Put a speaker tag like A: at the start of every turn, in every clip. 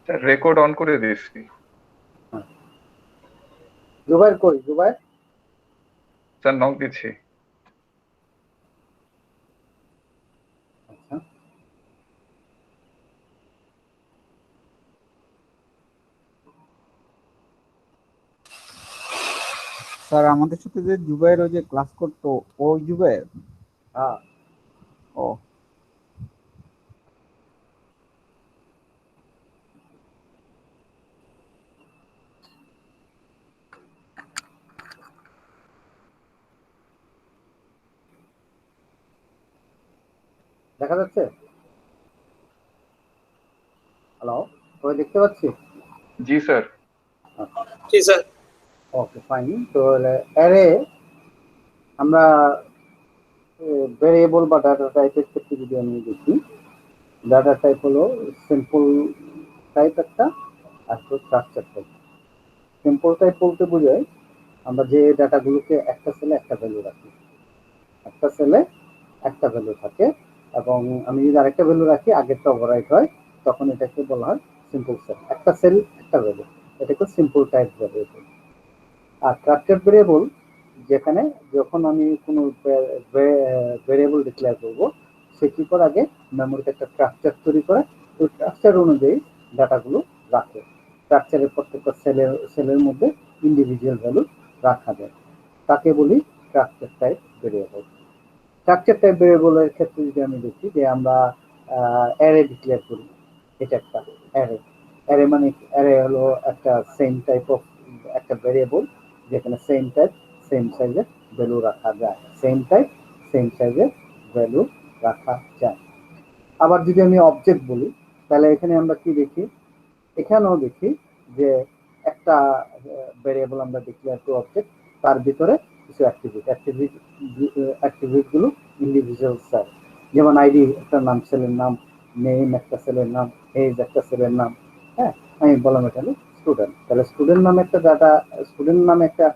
A: Sir record on করে দিয়েছি।
B: হ্যাঁ। জুবাইর কই? জুবাইর?
A: স্যার নক দিচ্ছি।
B: আচ্ছা,
C: স্যার আমাদের সাথে যে জুবাইর ওই যে ক্লাস করতো, ওই জুবাইর?
B: হ্যাঁ।
C: ও,
B: দেখা যাচ্ছে? হ্যালো, সবাই দেখতে পাচ্ছি?
A: জি স্যার।
D: জি স্যার।
B: ওকে, ফাইন। তো অ্যারে আমরা ভেরিয়েবল বা ডাটা টাইপের ক্ষেত্রে যদি আমি দেখি, ডাটা টাইপ হলো সিম্পল টাইপ একটা, আর স্ট্রাকচার টাইপ। সিম্পল টাইপ বলতে বোঝায় আমরা যে ডাটাগুলোকে একটা সেলে একটা ভ্যালু রাখি, একটা সেলে একটা ভ্যালু থাকে, এবং আমি যদি আরেকটা ভ্যালু রাখি আগেরটা ওভাররাইট হয়, তখন এটাকে বলা হয় সিম্পল সেল। একটা সেল একটা ভ্যালু, এটাকে সিম্পল টাইপ ভ্যারিয়েবল। আর স্ট্রাকচার ভ্যারিয়েবল যেখানে যখন আমি কোনো ভ্যারিয়েবল ডিক্লেয়ার করব, সে কি করে আগে মেমোরিতে একটা স্ট্রাকচার তৈরি করে, ওই স্ট্রাকচার অনুযায়ী ডাটাগুলো রাখে। স্ট্রাকচারের প্রত্যেকটা সেলের মধ্যে ইন্ডিভিজুয়াল ভ্যালু রাখা যায়, তাকে বলি structure type variable. Structure type ভ্যারিয়েবলের ক্ষেত্রে যদি আমি দেখি যে আমরা অ্যারে ডিক্লেয়ার করি, এটা একটা অ্যারে। অ্যারে মানে অ্যারে হলো একটা সেম টাইপ অফ একটা ভ্যারিয়েবল, যেখানে সেম টাইপ সেম সাইজের ভ্যালু রাখা যায়, সেম টাইপ সেম সাইজের ভ্যালু রাখা যায়। আবার যদি আমি অবজেক্ট বলি, তাহলে এখানে আমরা কি দেখি, এখানেও দেখি যে একটা ভ্যারিয়েবল আমরা ডিক্লেয়ার করি অবজেক্ট, তার ভিতরে কিছু অ্যাট্রিবিউট গুলো ইন্ডিভিজুয়াল সেল, যেমন আইডি একটা নাম, সেলের নাম, নেম একটা সেলের নাম, এজ একটা সেলের নাম। হ্যাঁ, আমি বললাম এটা হলো স্টুডেন্ট, তাহলে স্টুডেন্ট নামে একটা ডাটা, স্টুডেন্ট নামে একটা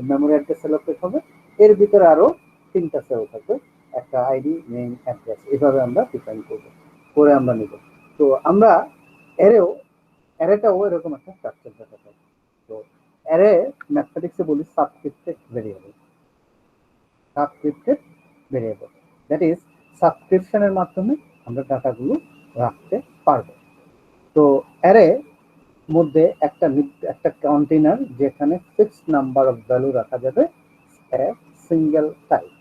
B: মেমোরি অ্যাড্রেস অ্যালোকেট হবে, এর ভিতরে আরো তিনটা সেল থাকবে, একটা আইডি, নেম, অ্যাড্রেস, এভাবে আমরা ডিফাইন করবো, করে আমরা নিব। তো আমরা এরেও অ্যারেটাও এরকম একটা স্ট্রাকচার দেখা যায়। তো অ্যারে ম্যাথমেটিক্সে বলি সাবস্ক্রিপ্টেড ভেরিয়েবল। সাবস্ক্রিপ্টেড ভেরিয়েবল, দ্যাট ইজ সাবস্ক্রিপশনের মাধ্যমে আমরা ডাটাগুলো রাখতে পারবো। তো অ্যারে মধ্যে একটা কন্টেইনার যেখানে ফিক্সড নাম্বার অফ ভ্যালু রাখা যাবে, সিঙ্গেল টাইপ।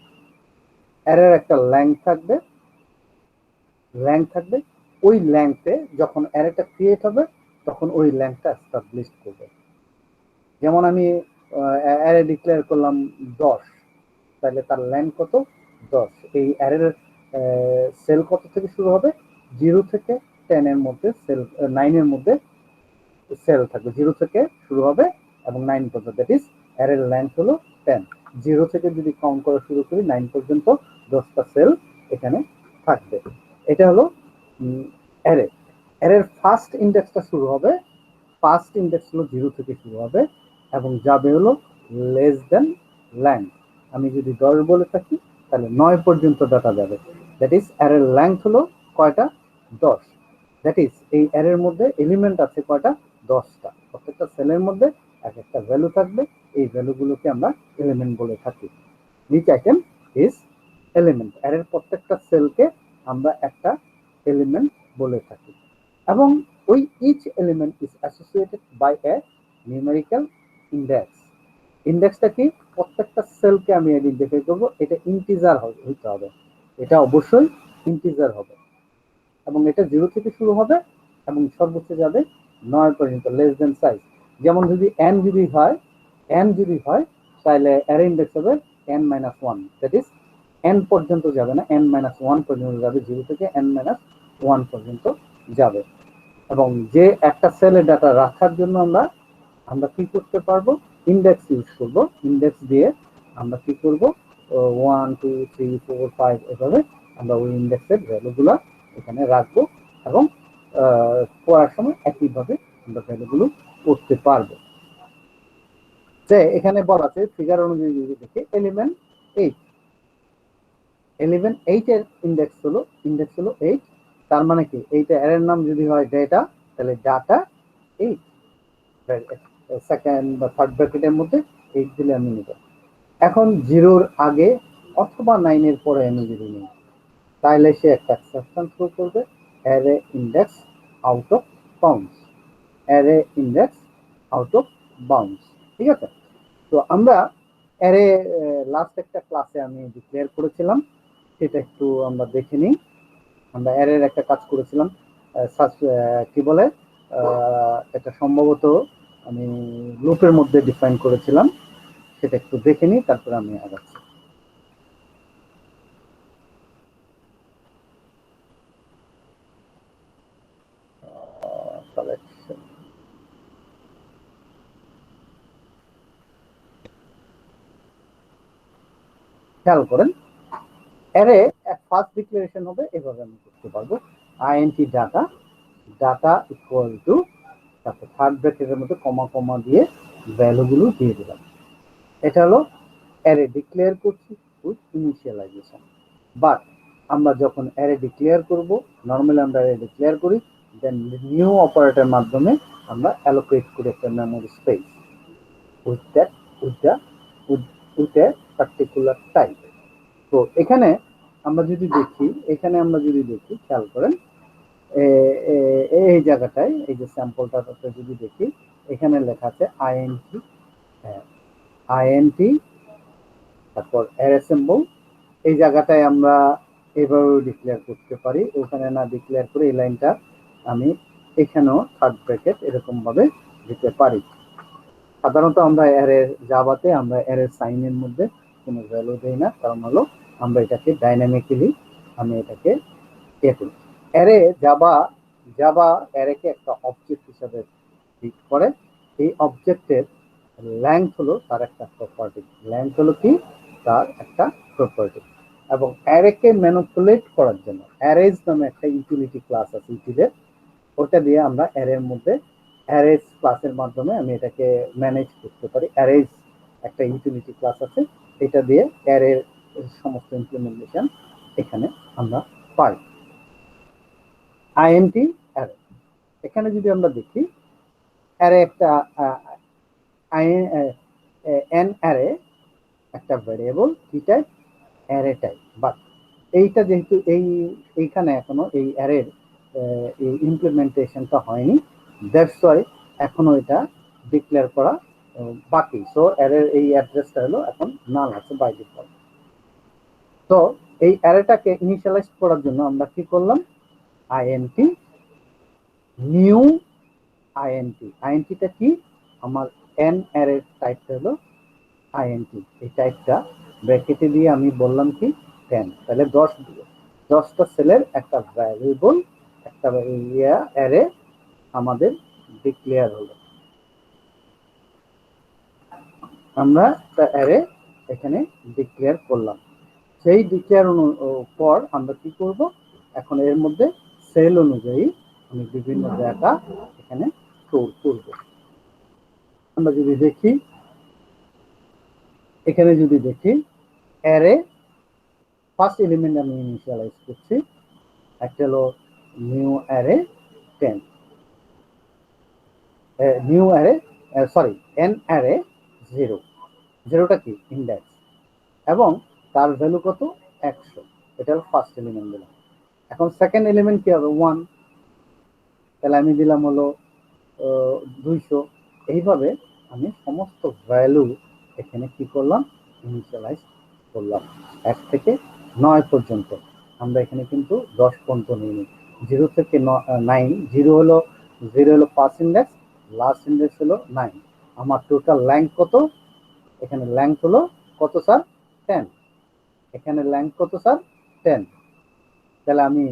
B: অ্যারের একটা ল্যাংথ থাকবে, ওই ল্যাংথে যখন অ্যারেটা ক্রিয়েট হবে তখন ওই ল্যাংথটা এস্টাবলিশ করবে। যেমন আমি অ্যারে ডিক্লেয়ার করলাম 10, তাহলে তার ল্যাংথ কত? 10। এই অ্যারের সেল কত থেকে শুরু হবে? 0 থেকে 10 এর মধ্যে সেল, 9 এর মধ্যে সেল থাকবে, 0 থেকে শুরু হবে এবং 9 পর্যন্ত, দ্যাট ইজ অ্যারের লেন্থ হলো 10। 0 থেকে যদি কাউন্ট করা শুরু করি 9 পর্যন্ত 10টা সেল এখানে থাকবে। এটা হলো অ্যারে। অ্যারের ফার্স্ট ইন্ডেক্সটা শুরু হবে, ফার্স্ট ইন্ডেক্স হলো 0 থেকে শুরু হবে এবং যাবে হলো লেস দেন লেন্থ। আমি যদি 10 বলে থাকি তাহলে 9 পর্যন্ত ডাটা যাবে, দ্যাট ইজ অ্যারের লেন্থ হলো কয়টা? 10। দ্যাট ইজ এই অ্যারের মধ্যে এলিমেন্ট আছে কয়টা? 10টা। প্রত্যেকটা সেলের মধ্যে এক একটা ভ্যালু থাকবে, এই ভ্যালুগুলোকে আমরা এলিমেন্ট বলে থাকি। Each item is element. অ্যারের প্রত্যেকটা সেলকে আমরা একটা এলিমেন্ট বলে থাকি, এবং ওই each element is associated by a numerical index. ইন্ডেক্সটা কি? প্রত্যেকটা সেলকে আমি আইডেন্টিফাই করবো, এটা ইন্টিজার হইতে হবে, এটা অবশ্যই ইন্টিজার হবে, এবং এটা 0 থেকে শুরু হবে এবং সর্বোচ্চ যাবে 9 পর্যন্ত, লেস দেন সাইজ। যেমন যদি n যদি হয় তাহলে অ্যারে ইন্ডেক্স হবে n-1, দ্যাট ইজ n পর্যন্ত যাবে না, n-1 পর্যন্ত যাবে, 0 থেকে n-1 পর্যন্ত যাবে। এবং যে একটা সেলে ডাটা রাখার জন্য আমরা কি করতে পারবো? ইন্ডেক্স ইউজ করব। ইন্ডেক্স দিয়ে আমরা কি করব? 1 2 3 4 5 এভাবে আমরা ওই ইন্ডেক্সের ভ্যালুগুলো এখানে রাখবো, এবং পড়ার সময় একইভাবে আমরা ভ্যালুগুলো করতে পারবো। যে এখানে বলা আছে ফিগার অনুযায়ী যদি দেখি, এলিমেন্ট 8 এর ইন্ডেক্স হলো 8। তার মানে কি? এইটা অ্যারের নাম যদি হয় ডেটা, তাহলে ডাটা 8, সেকেন্ড বা থার্ড ব্র্যাকেটের মধ্যে 8 দিলে আমি নিব। এখন 0-র আগে অথবা 9-এর পরে আমি যদি নিই, তাহলে সে একটা এক্সেপশন থ্রো করবে, array index out of bounds, array index out of bounds. ঠিক আছে? তো আমরা অ্যারে লাস্ট একটা ক্লাসে আমি ডিক্লেয়ার করেছিলাম, সেটা একটু আমরা দেখে নিই। আমরা অ্যারের একটা কাজ করেছিলাম, কি বলে, এটা সম্ভবত আমি লুপের মধ্যে ডিফাইন করেছিলাম, সেটা একটু দেখে নিই, তারপরে আমি আগাচ্ছি। কালেকশন, খেয়াল করেন, অ্যারে ফার্স্ট ডিক্লারেশন হবে এভাবে আমি করতে পারবো, int data, data equal to, তারপর থার্ড ব্র্যাকেটের মধ্যে কমা কমা দিয়ে ভ্যালুগুলো দিয়ে দিলাম। এটা হলো অ্যারে ডিক্লেয়ার করছি উইথ ইনিশিয়ালাইজেশন। বাট আমরা যখন অ্যারে ডিক্লেয়ার করব, নর্মালি আমরা অ্যারে ডিক্লেয়ার করি, দেন নিউ অপারেটরের মাধ্যমে আমরা অ্যালোকেট করি একটা memory space with that with a particular type. তো এখানে আমরা যদি দেখি, খেয়াল করেন, এই জায়গাটায় এই যে স্যাম্পলটাতে যদি দেখি, এখানে লেখা আছে আইএনটি, তারপর অ্যারে সিম্বল। এই জায়গাটায় আমরা এভাবে ডিক্লেয়ার করতে পারি, ওখানে না ডিক্লেয়ার করে এই লাইনটা আমি এখানেও থার্ড ব্র্যাকেট এরকম ভাবে দিতে পারি। সাধারণত আমরা জাভাতে আমরা অ্যারে সাইনের মধ্যে কোনো ভ্যালু দেই না, কারণ হলো আমরা এটাকে ডাইনামিক্যালি আমি এটাকে করি। অ্যারে জাভা অ্যারেকে একটা অবজেক্ট হিসাবে ট্রিট করে। এই অবজেক্টের লেংথ হলো তার একটা প্রপার্টি, লেংথ হলো কি তার একটা প্রপার্টি। এবং অ্যারেকে ম্যানিপুলেট করার জন্য অ্যারেজ নামে একটা ইউটিলিটি ক্লাস আছে ইউটিলের, ওটা দিয়ে আমরা অ্যারের মধ্যে অ্যারেজ ক্লাসের মাধ্যমে আমি এটাকে ম্যানেজ করতে পারি। অ্যারেজ একটা ইউটিলিটি ক্লাস আছে, এটা দিয়ে অ্যারের সমস্ত ইমপ্লিমেন্টেশন এখানে আমরা পাই। আইএনটি অ্যারে, এখানে যদি আমরা দেখি অ্যারে একটা এন অ্যারে একটা ভ্যারিয়েবল, কি টাইপ, অ্যারে টাইপ। বাট এইটা যেহেতু এইখানে এখনো এই অ্যারের এই ইমপ্লিমেন্টেশনটা হয়নি, দ্যাটস ওয়াই এখনো এটা ডিক্লেয়ার করা বাকি। সো অ্যারের এই অ্যাড্রেসটা হলো এখন নাল আছে বাই ডিফল্ট। তো এই অ্যারেটাকে ইনিশিয়ালাইজ করার জন্য আমরা কি করলাম, আইএনটি নিউ আইএনটি। আইএনটিটা কি, আমার এন অ্যারের টাইপটা হলো আইএনটি, এই টাইপটা ব্র্যাকেটে দিয়ে আমি বললাম কি 10, তাহলে 10টা সেলের একটা ভ্যারিয়েবল, একটা অ্যারে আমাদের ডিক্লেয়ার হলো। আমরা একটা অ্যারে এখানে ডিক্লেয়ার করলাম। সেই ডিক্লেয়ার পর আমরা কি করব, এখন এর মধ্যে সেল অনুযায়ী আমি বিভিন্ন ডাটা এখানে স্টোর করব। আমরা যদি দেখি, এখানে যদি দেখি অ্যারে ফার্স্ট এলিমেন্ট আমি ইনিশিয়ালাইজ করছি, একটা হলো new array 10, new array sorry N array 0, 0টা কি ইন্ডেক্স, এবং তার ভ্যালু কত 100, এটা হলো ফার্স্ট এলিমেন্ট দিলাম। এখন সেকেন্ড এলিমেন্ট কি হবে 1, তাহলে আমি দিলাম হলো 200। এইভাবে আমি সমস্ত ভ্যালু এখানে কি করলাম, ইনিশিয়ালাইজ করলাম 1 থেকে 9 পর্যন্ত। আমরা এখানে কিন্তু 10 পর্যন্ত নিইনি, 0 থেকে 9, 0 হলো ফার্স্ট ইন্ডেক্স, লাস্ট ইন্ডেক্স হলো 9। আমার টোটাল লেংথ কত, এখানে লেংথ হলো কত স্যার 10, এখানে লেংথ কত স্যার 10। তাহলে আমি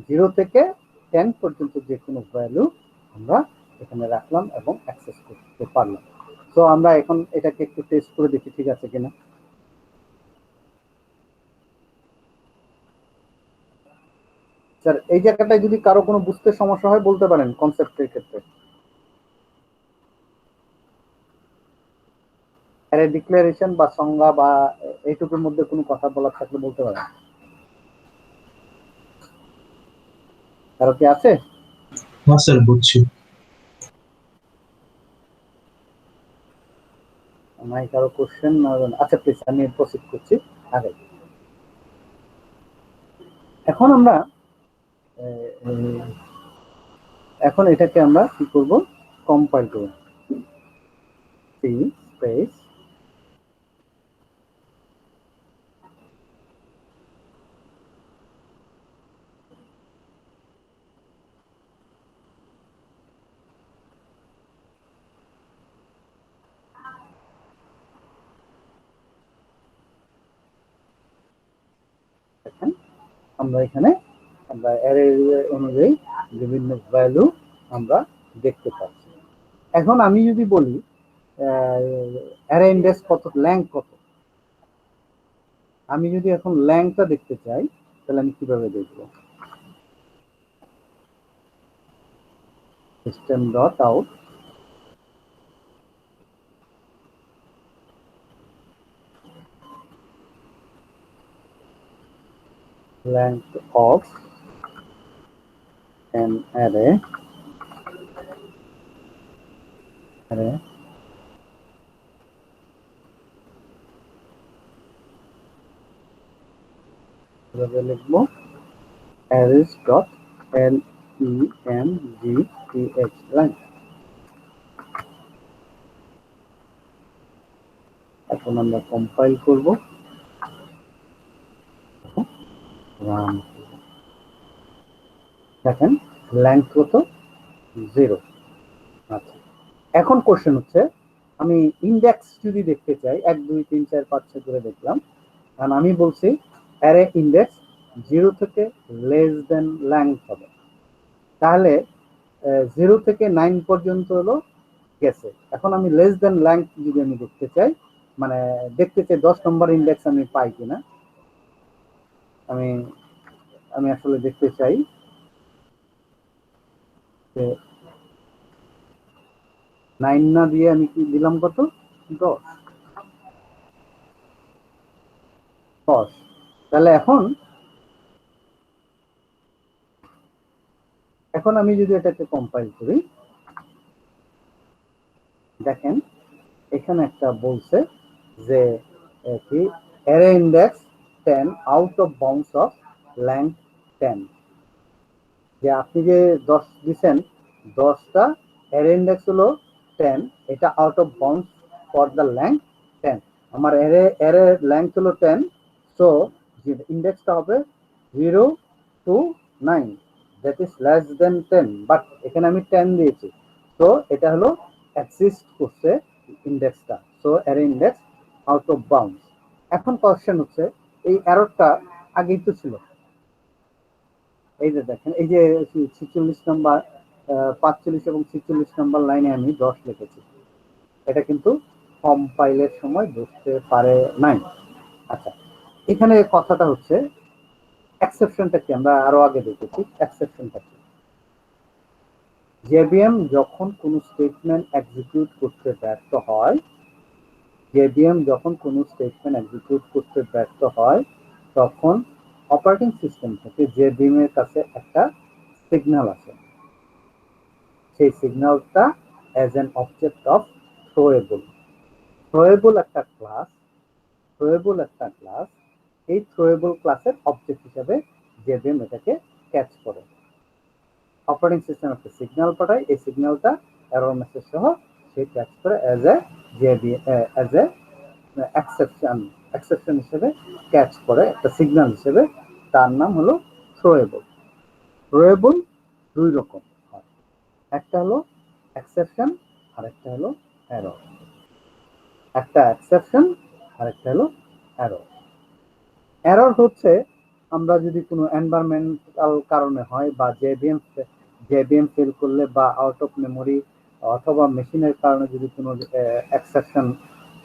B: 0 থেকে 10 পর্যন্ত যে কোনো ভ্যালু আমরা এখানে রাখলাম এবং অ্যাক্সেস করতে পারলাম। তো আমরা এখন এটাকে একটু টেস্ট করে দেখি ঠিক আছে কিনা। স্যার এই জায়গাটায় যদি কারো কোনো বুঝতে সমস্যা হয় বলতে পারেন কনসেপ্টের ক্ষেত্রে। অ্যারে ডিক্লারেশন বা সংজ্ঞা বা এইটুকুর মধ্যে কোনো কথা বলার থাকলে বলতে পারেন। কারো কি আছে?
E: হ্যাঁ স্যার বুঝছি।
B: নাই কারো কোশ্চেন? আচ্ছা প্লিজ, আমি প্রসিড করছি আগে। এখন আমরা এখন এটাকে আমরা কি করব, কম্পাইল করব। সি স্পেস দেখেন আমরা এখানে আমরা অ্যারে অনুযায়ী বিভিন্ন ভ্যালু আমরা দেখতে পাচ্ছি। এখন আমি যদি বলি অ্যারে ইন্ডেক্স কত, ল্যাং কত, আমি যদি এখন ল্যাংটা দেখতে চাই তাহলে আমি কিভাবে দেখব? System dot out length of an array এভাবে লিখবো arrays dot length length। এখন আমরা কম্পাইল করব, রান। দেখেন লেংথ কত, 0। আচ্ছা, এখন কোশ্চেন হচ্ছে আমি ইন্ডেক্স যদি দেখতে চাই 1 2 3 4 5 6 করে দেখলাম, কারণ আমি বলছি অ্যারে ইন্ডেক্স 0 থেকে লেস দেন লেংথ হবে। তাহলে 0 থেকে 9 পর্যন্ত হলো গেছে। এখন আমি লেস দেন লেংথ যদি আমি দেখতে চাই, মানে দেখতে চাই 10 নম্বর ইন্ডেক্স আমি পাই কিনা, আমি আমি আসলে দেখতে চাই যে 9 না দিয়ে আমি কি দিলাম, কত, 10। তাহলে এখন আমি যদি এটাকে কম্পাইল করি, দেখেন এখানে একটা বলছে যে কি array index 10 out of bounds of length 10, যে আপনি যে 10 দিচ্ছেন, 10টা অ্যারে ইন্ডেক্স হলো 10, এটা out of bounds for the length 10। আমার অ্যারে লেংথ হলো 10, সো যে ইন্ডেক্সটা হবে 0 to 9, that is less than 10, but এখানে আমি 10 দিয়েছি, তো এটা হলো এক্সিস্ট করছে ইন্ডেক্সটা, so array index out of bounds. এখন কোশ্চেন হচ্ছে এই এররটা আগেই তো ছিল, এই যে দেখেন এই যে 46 নম্বর 45 এবং 46 নম্বর লাইনে আমি 10 লিখেছি, এটা কিন্তু কম্পাইলের সময় বুঝতে পারে নাই। আচ্ছা, এখানে কথাটা হচ্ছে এক্সেপশনটা কি, আমরা আরো আগে দেখেছি এক্সেপশনটা কি। জেবিএম যখন কোন স্টেটমেন্ট এক্সিকিউট করতে ব্যর্থ হয়, তখন অপারেটিং সিস্টেম থেকে জেবিএম এর কাছে একটা সিগন্যাল আসে, সেই সিগন্যালটা অ্যাজ অ্যান অবজেক্ট অফ থ্রোয়েবল একটা ক্লাস, এই থ্রোয়েবল ক্লাসের অবজেক্ট হিসাবে জেবিএম এটাকে ক্যাচ করে। অপারেটিং সিস্টেম একটা সিগন্যাল পাঠায়, এই সিগন্যালটা এরর মেসেজ সহ সে ক্যাচ করে অ্যাজ এ এক্সেপশন হিসেবে ক্যাচ করে, একটা সিগন্যাল হিসেবে, তার নাম হলো থ্রোয়েবল। থ্রোয়েবল দুই রকম হয়, একটা হলো এক্সেপশন আর একটা হলো এরর। একটা এক্সেপশন আর একটা হলো এরর। এরর হচ্ছে আমরা যদি কোনো এনভায়রনমেন্টাল কারণে হয়, বা জেবিএম ফেল করলে, বা আউট অফ মেমোরি অথবা মেশিনের কারণে যদি কোনো এক্সেপশন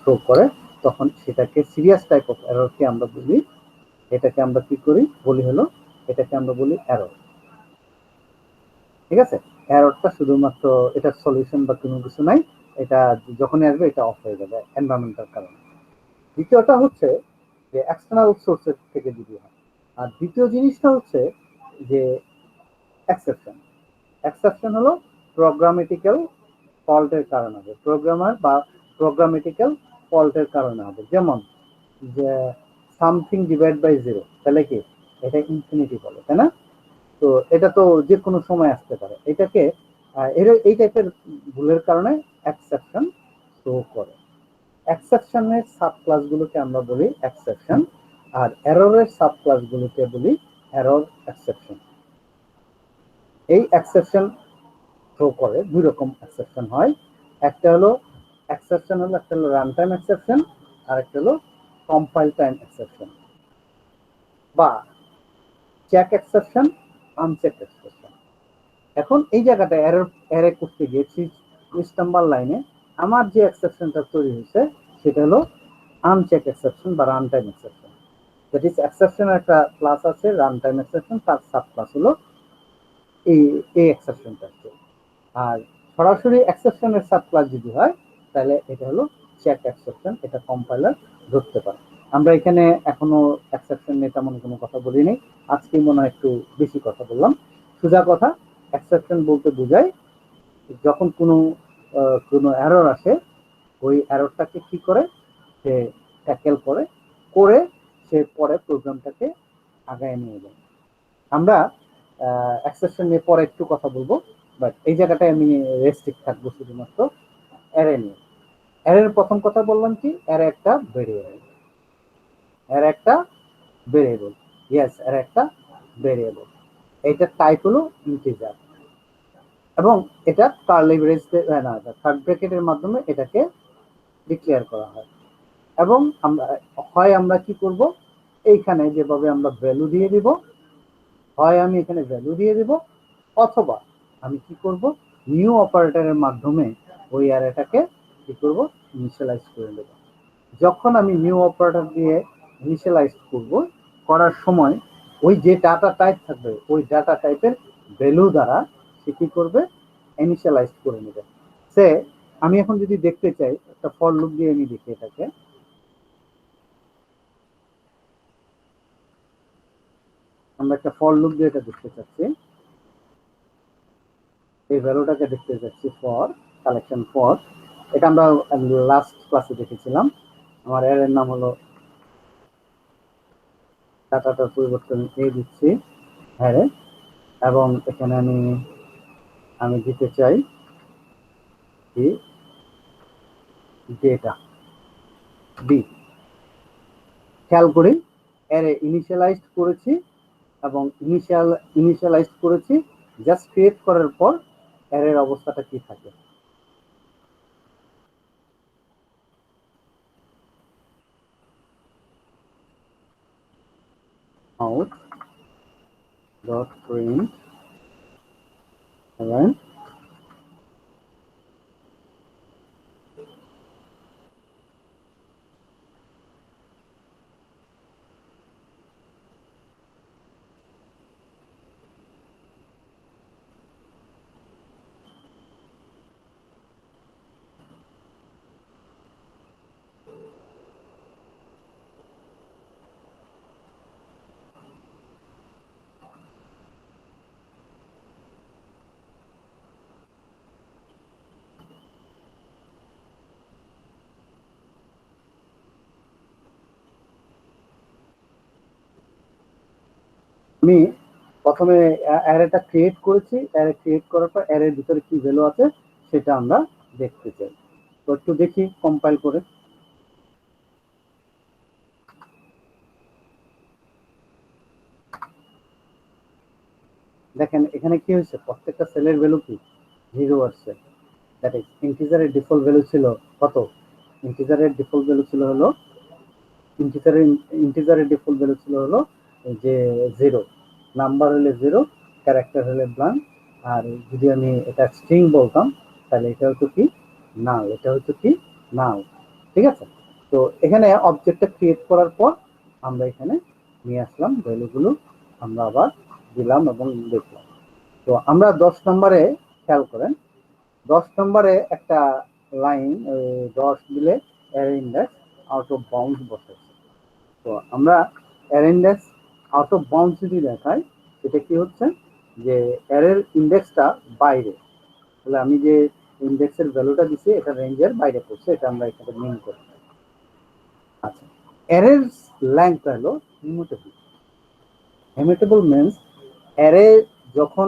B: শো করে, তখন সেটাকে সিরিয়াস টাইপ অফ এররকে আমরা বলি, এটাকে আমরা কি করি বলি হলো, এটাকে আমরা বলি এরর। ঠিক আছে, এররটা শুধুমাত্র এটার সলিউশন বা কোনো কিছু নাই, এটা যখনই আসবে এটা অফ হয়ে যাবে এনভায়রনমেন্টাল কারণে। দ্বিতীয়টা হচ্ছে যে এক্সটার্নাল সোর্সের থেকে যদি হয়, আর দ্বিতীয় জিনিসটা হচ্ছে যে এক্সেপশন হলো প্রোগ্রামেটিক্যাল ফল্টের কারণে হবে, প্রোগ্রামার বা প্রোগ্রামেটিক্যাল ফল্টের কারণে হবে। যেমন যে সামথিং ডিভাইড বাই 0, তাহলে কি এটা ইনফিনিটি বলে, তাই না? তো এটা তো যে কোনো সময় আসতে পারে। এটাকে এই টাইপের ভুলের কারণে এক্সেপশন শো করে। এক্সেপশনের সাব ক্লাসগুলোকে আমরা বলি এক্সেপশন, আর এররের সাব ক্লাসগুলোকে বলি এরর এক্সেপশন। এই এক্সেপশন শো করে দুই রকম এক্সেপশন হয়। একটা হলো রান টাইম এক্সেপশন, আর একটা হলো কম্পাইল টাইম এক্সেপশন বা চেক এক্সেপশন, আনচেক এক্সেপশন। এখন এই জায়গাটা এরে করতে গিয়ে 30 নাম্বার লাইনে আমার যে এক্সেপশনটা তৈরি হয়েছে সেটা হলো আনচেক এক্সেপশন বা run time exception. That is এক্সেপশনের একটা ক্লাস আছে রান টাইম এক্সেপশন, তার সাব ক্লাস হলো এই এক্সেপশনটা। আর সরাসরি এক্সেপশনের সাব ক্লাস যদি হয় তাহলে এটা হলো চেক এক্সেপশন, এটা কম্পাইলার ধরতে পারে। আমরা এখানে এখনো এক্সেপশন নিয়ে তেমন কোনো কথা বলিনি, আজকে মনে হয় একটু বেশি কথা বললাম। সোজা কথা, এক্সেপশন বলতে বোঝায় যখন কোনো এরর আসে, ওই এররটাকে কি করে সে ট্যাকেল করে সে পরে প্রোগ্রামটাকে আগায় নিয়ে যায়। আমরা এক্সেপশন নিয়ে পরে একটু কথা বলবো, বাট এই জায়গাটায় আমি রেস্ট্রিক্ট থাকবো শুধুমাত্র অ্যারে নিয়ে। অ্যারের প্রথম কথা বললাম কি, অ্যারে একটা ভেরিয়েবল, ইয়েস অ্যারে একটা ভেরিয়েবল। এইটার টাইপ হলো ইন্টিজার, এবং এটা কার্লি ব্রেস থার্ড ব্র্যাকেটের মাধ্যমে এটাকে ডিক্লেয়ার করা হয়। এবং আমরা কি করব, এইখানে যেভাবে আমরা ভ্যালু দিয়ে দিব, হয় আমি এখানে ভ্যালু দিয়ে দিব, অথবা আমি কি করব, নিউ অপারেটরের মাধ্যমে ওই অ্যারেটাকে কি করব, ইনিশিয়ালাইজ করে দেব। যখন আমি নিউ অপারেটর দিয়ে ইনিশিয়ালাইজ করার সময় ওই যে ডাটা টাইপ থাকবে ওই ডাটা টাইপের ভ্যালু দ্বারা সে কি করবে, ইনিশিয়ালাইজ করে নেবে। সে আমি এখন যদি দেখতে চাই একটা ফর লুপ দিয়ে আমি দেখি, এটাকে আমরা একটা ফর লুপ দিয়ে এটা দেখতে চাচ্ছি, এই ভ্যালুটাকে দেখতে চাচ্ছি ফর কালেকশন ফর। এটা আমরা লাস্ট ক্লাসে দেখেছিলাম। আমার এর নাম হলো, ডাটাটার পরিবর্তন এই দিচ্ছি হ্যাঁ, এবং এখানে আমি দিতে চাই কি ডেটা বি। খেয়াল করি এর ইনিশিয়ালাইজড করেছি, এবং ইনিশিয়ালাইজড করেছি জাস্ট ক্রিয়েট করার পর এর অবস্থাটা কি থাকে। out dot print এবং আমি প্রথমে অ্যারেটা ক্রিয়েট করেছি, অ্যারে ক্রিয়েট করার পর অ্যারের ভিতরে কি ভ্যালু আছে সেটা আমরা দেখতে চাই। তো একটু দেখি কম্পাইল করে। দেখেন এখানে কি হয়েছে, প্রত্যেকটা সেলের ভ্যালু কি 0 আসছে। দ্যাট ইজ ইন্টিজারের ডিফল্ট ভ্যালু ছিল কত, ইন্টিজারের ডিফল্ট ভ্যালু ছিল হলো ইন্টিজারের ডিফল্ট ভ্যালু ছিল হলো যে 0, নাম্বার হলে 0, ক্যারেক্টার হলে ব্লাঙ্ক। আর যদি আমি এটা স্ট্রিং বলতাম তাহলে এটা হতো কি নাল, এটা হতো কি নাল। ঠিক আছে, তো এখানে অবজেক্টটা ক্রিয়েট করার পর আমরা এখানে নিয়ে আসলাম ভ্যালুগুলো, আমরা আবার দিলাম এবং দেখলাম। তো আমরা 10 নম্বরে খেয়াল করেন, 10 নম্বরে একটা লাইন 10 দিলে array index out of bound বসেছে। তো আমরা array index out of bound যদি দেখাই, এটা কি হচ্ছে যে অ্যারের ইন্ডেক্সটা বাইরে, তাহলে আমি যে ইন্ডেক্সের ভ্যালুটা দিচ্ছি এটা রেঞ্জের বাইরে পড়ছে, এটা আমরা এখানে মিন করি। আচ্ছা, অ্যারের লেংথ হলো ইমিউটেবল। ইমিউটেবল মিন্স অ্যারে যখন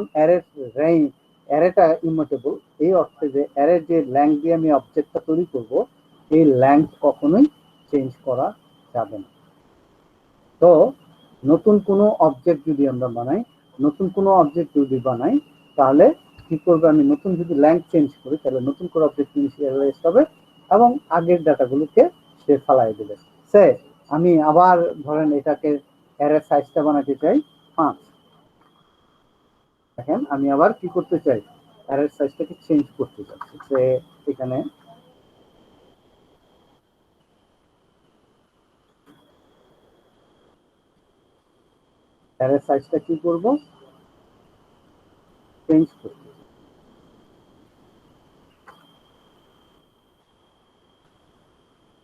B: অ্যারেটা ইমিউটেবল, এই অর্থে যে অ্যারের যে লেংথ দিয়ে আমি অবজেক্টটা তৈরি করব, এই লেংথ কখনোই চেঞ্জ করা যাবে না। তো নতুন কোনো অবজেক্ট যদি আমরা বানাই, তাহলে কি করবে, আমি নতুন যদি লেংথ চেঞ্জ করি তাহলে নতুন করে অবজেক্ট ইনিশিয়ালাইজ হবে এবং আগের ডাটাগুলোকে সে ফালাই দেবে। সে আমি আবার ধরেন এটাকে অ্যারে সাইজটা বানাতে চাই 5। দেখেন আমি আবার কি করতে চাই, অ্যারে সাইজটাকে চেঞ্জ করতে চাচ্ছি। সে এখানে অ্যারে সাইজটা কি করব, চেঞ্জ করতে।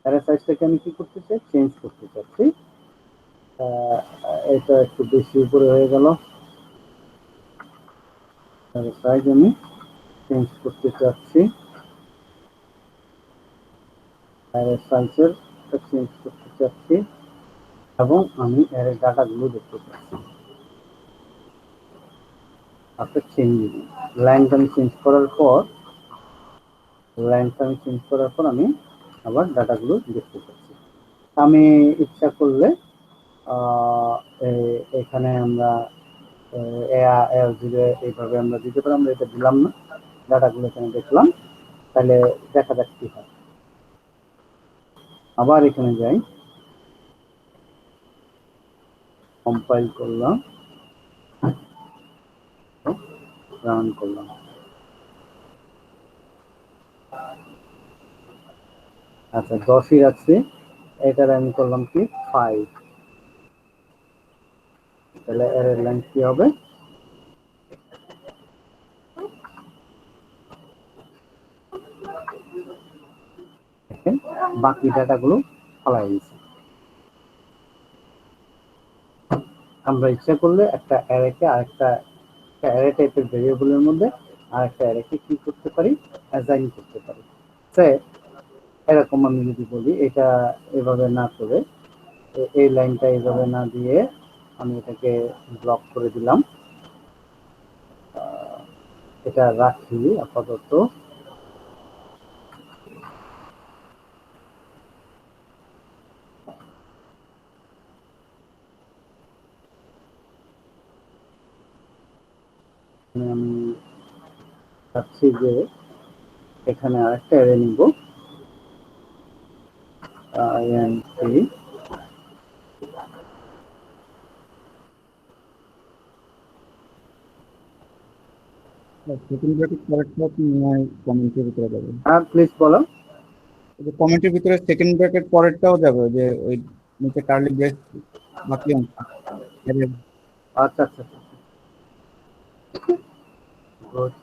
B: অ্যারে সাইজটাকে আমি কি করতে চাই, চেঞ্জ করতে চাচ্ছি। এটা একটু বেশি উপরে হয়ে গেল, অ্যারে সাইজ আমি চেঞ্জ করতে চাচ্ছি, অ্যারে সাইজের চেঞ্জ করতে চাচ্ছি এবং আমি অ্যারে ডাটাগুলো দেখতে চাচ্ছি। আফটার চেঞ্জিং লেংথ আমি চেঞ্জ করার পর আমি আবার ডাটাগুলো দেখতে পাচ্ছি। আমি ইচ্ছা করলে এখানে আমরা এইভাবে আমরা দিতে পারি। আমরা এটা দিলাম না, ডাটাগুলো এখানে দেখলাম, তাহলে দেখা যাক কি হয়। আবার এখানে যাই, কম্পাইল করলাম, রান করলাম। আচ্ছা 10ই রাখছি, এটার আমি করলাম কি 5, তাহলে এর লেন্থ কি হবে, দেখেন বাকি ডাটাগুলো ফালাই দিয়েছি। আমরা ইচ্ছা করলে একটা অ্যারেকে আরেকটা অ্যারে টাইপের ভেরিয়েবলের মধ্যে আরেকটা অ্যারেকে কি করতে পারি, অ্যাসাইন করতে পারি। এরকম আমি যদি বলি, এটা এভাবে না করে এই লাইনটা এইভাবে না দিয়ে আমি এটাকে ব্লক করে দিলাম, এটা রাখি আপাতত। আমি চাচ্ছি যে এখানে আরেকটা অ্যারে নিব, INT
C: সেকেন্ড ব্র্যাকেট পরেরটা আপনি কমেন্টের ভিতরে যাবে।
B: হ্যাঁ প্লিজ বলো।
C: যে কমেন্টের ভিতরে সেকেন্ড ব্র্যাকেট পরেরটাও যাবে, যে ওই নিচে কার্লি ব্রেস বাকি অংশ।
B: আচ্ছা আচ্ছা গুড।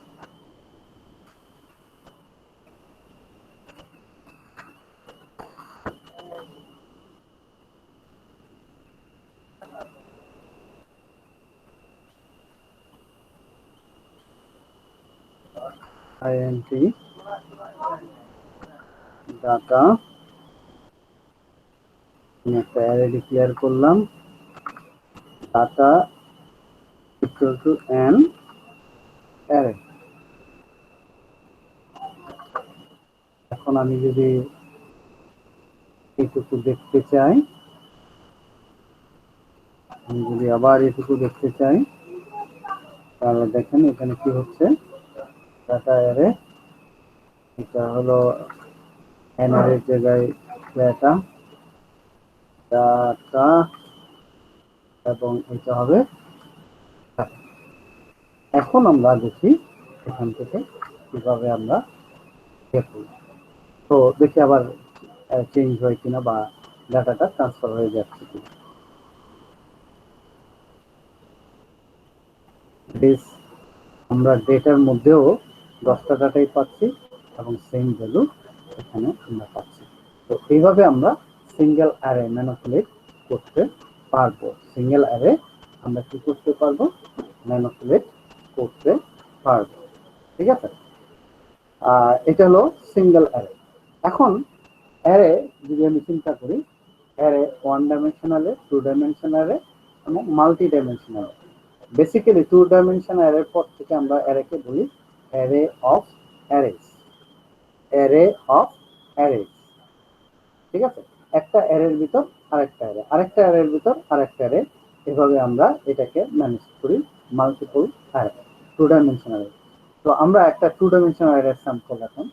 B: INT ডাটা, একটা অ্যারে ডিক্লেয়ার করলাম, data equal to n array. এখন আমি যদি এইটুকু দেখতে চাই, আমি যদি আবার এটুকু দেখতে চাই, তাহলে দেখেন এখানে কি হচ্ছে, ডাটা অ্যারে, এটা হলো n এর জায়গায় ডাটা ডাটা এবং এটা হবে। এখন আমরা দেখি এখান থেকে কিভাবে আমরা দেখি, তো দেখি আবার চেঞ্জ হয় কিনা বা ডাটাটা ট্রান্সফার হয়ে যাচ্ছে কিনা। আমরা ডেটার মধ্যেও 10টা ডাটাই পাচ্ছি এবং সেম ভ্যালু এখানে আমরা পাচ্ছি। তো এইভাবে আমরা সিঙ্গেল অ্যারে ম্যানিপুলেট করতে পারবো। সিঙ্গেল অ্যারে আমরা কি করতে পারবো, ম্যানিপুলেট করতে পারবো। ঠিক আছে, এটা হলো সিঙ্গেল অ্যারে। এখন অ্যারে যদি আমি চিন্তা করি, array one dimensional, two dimensional এবং multidimensional. Basically two dimensional অ্যারের পর থেকে আমরা অ্যারেকে বলি array of arrays, array of arrays. ঠিক আছে, একটা অ্যারের ভিতর আরেকটা অ্যারে, আরেকটা অ্যারের ভিতর আরেকটা অ্যারে, এভাবে আমরা এটাকে ম্যানেজ করি মাল্টিপল অ্যারে, টু ডাইমেনশনাল। তো আমরা একটা টু ডাইমেনশনাল অ্যারের স্যাম্পল এখন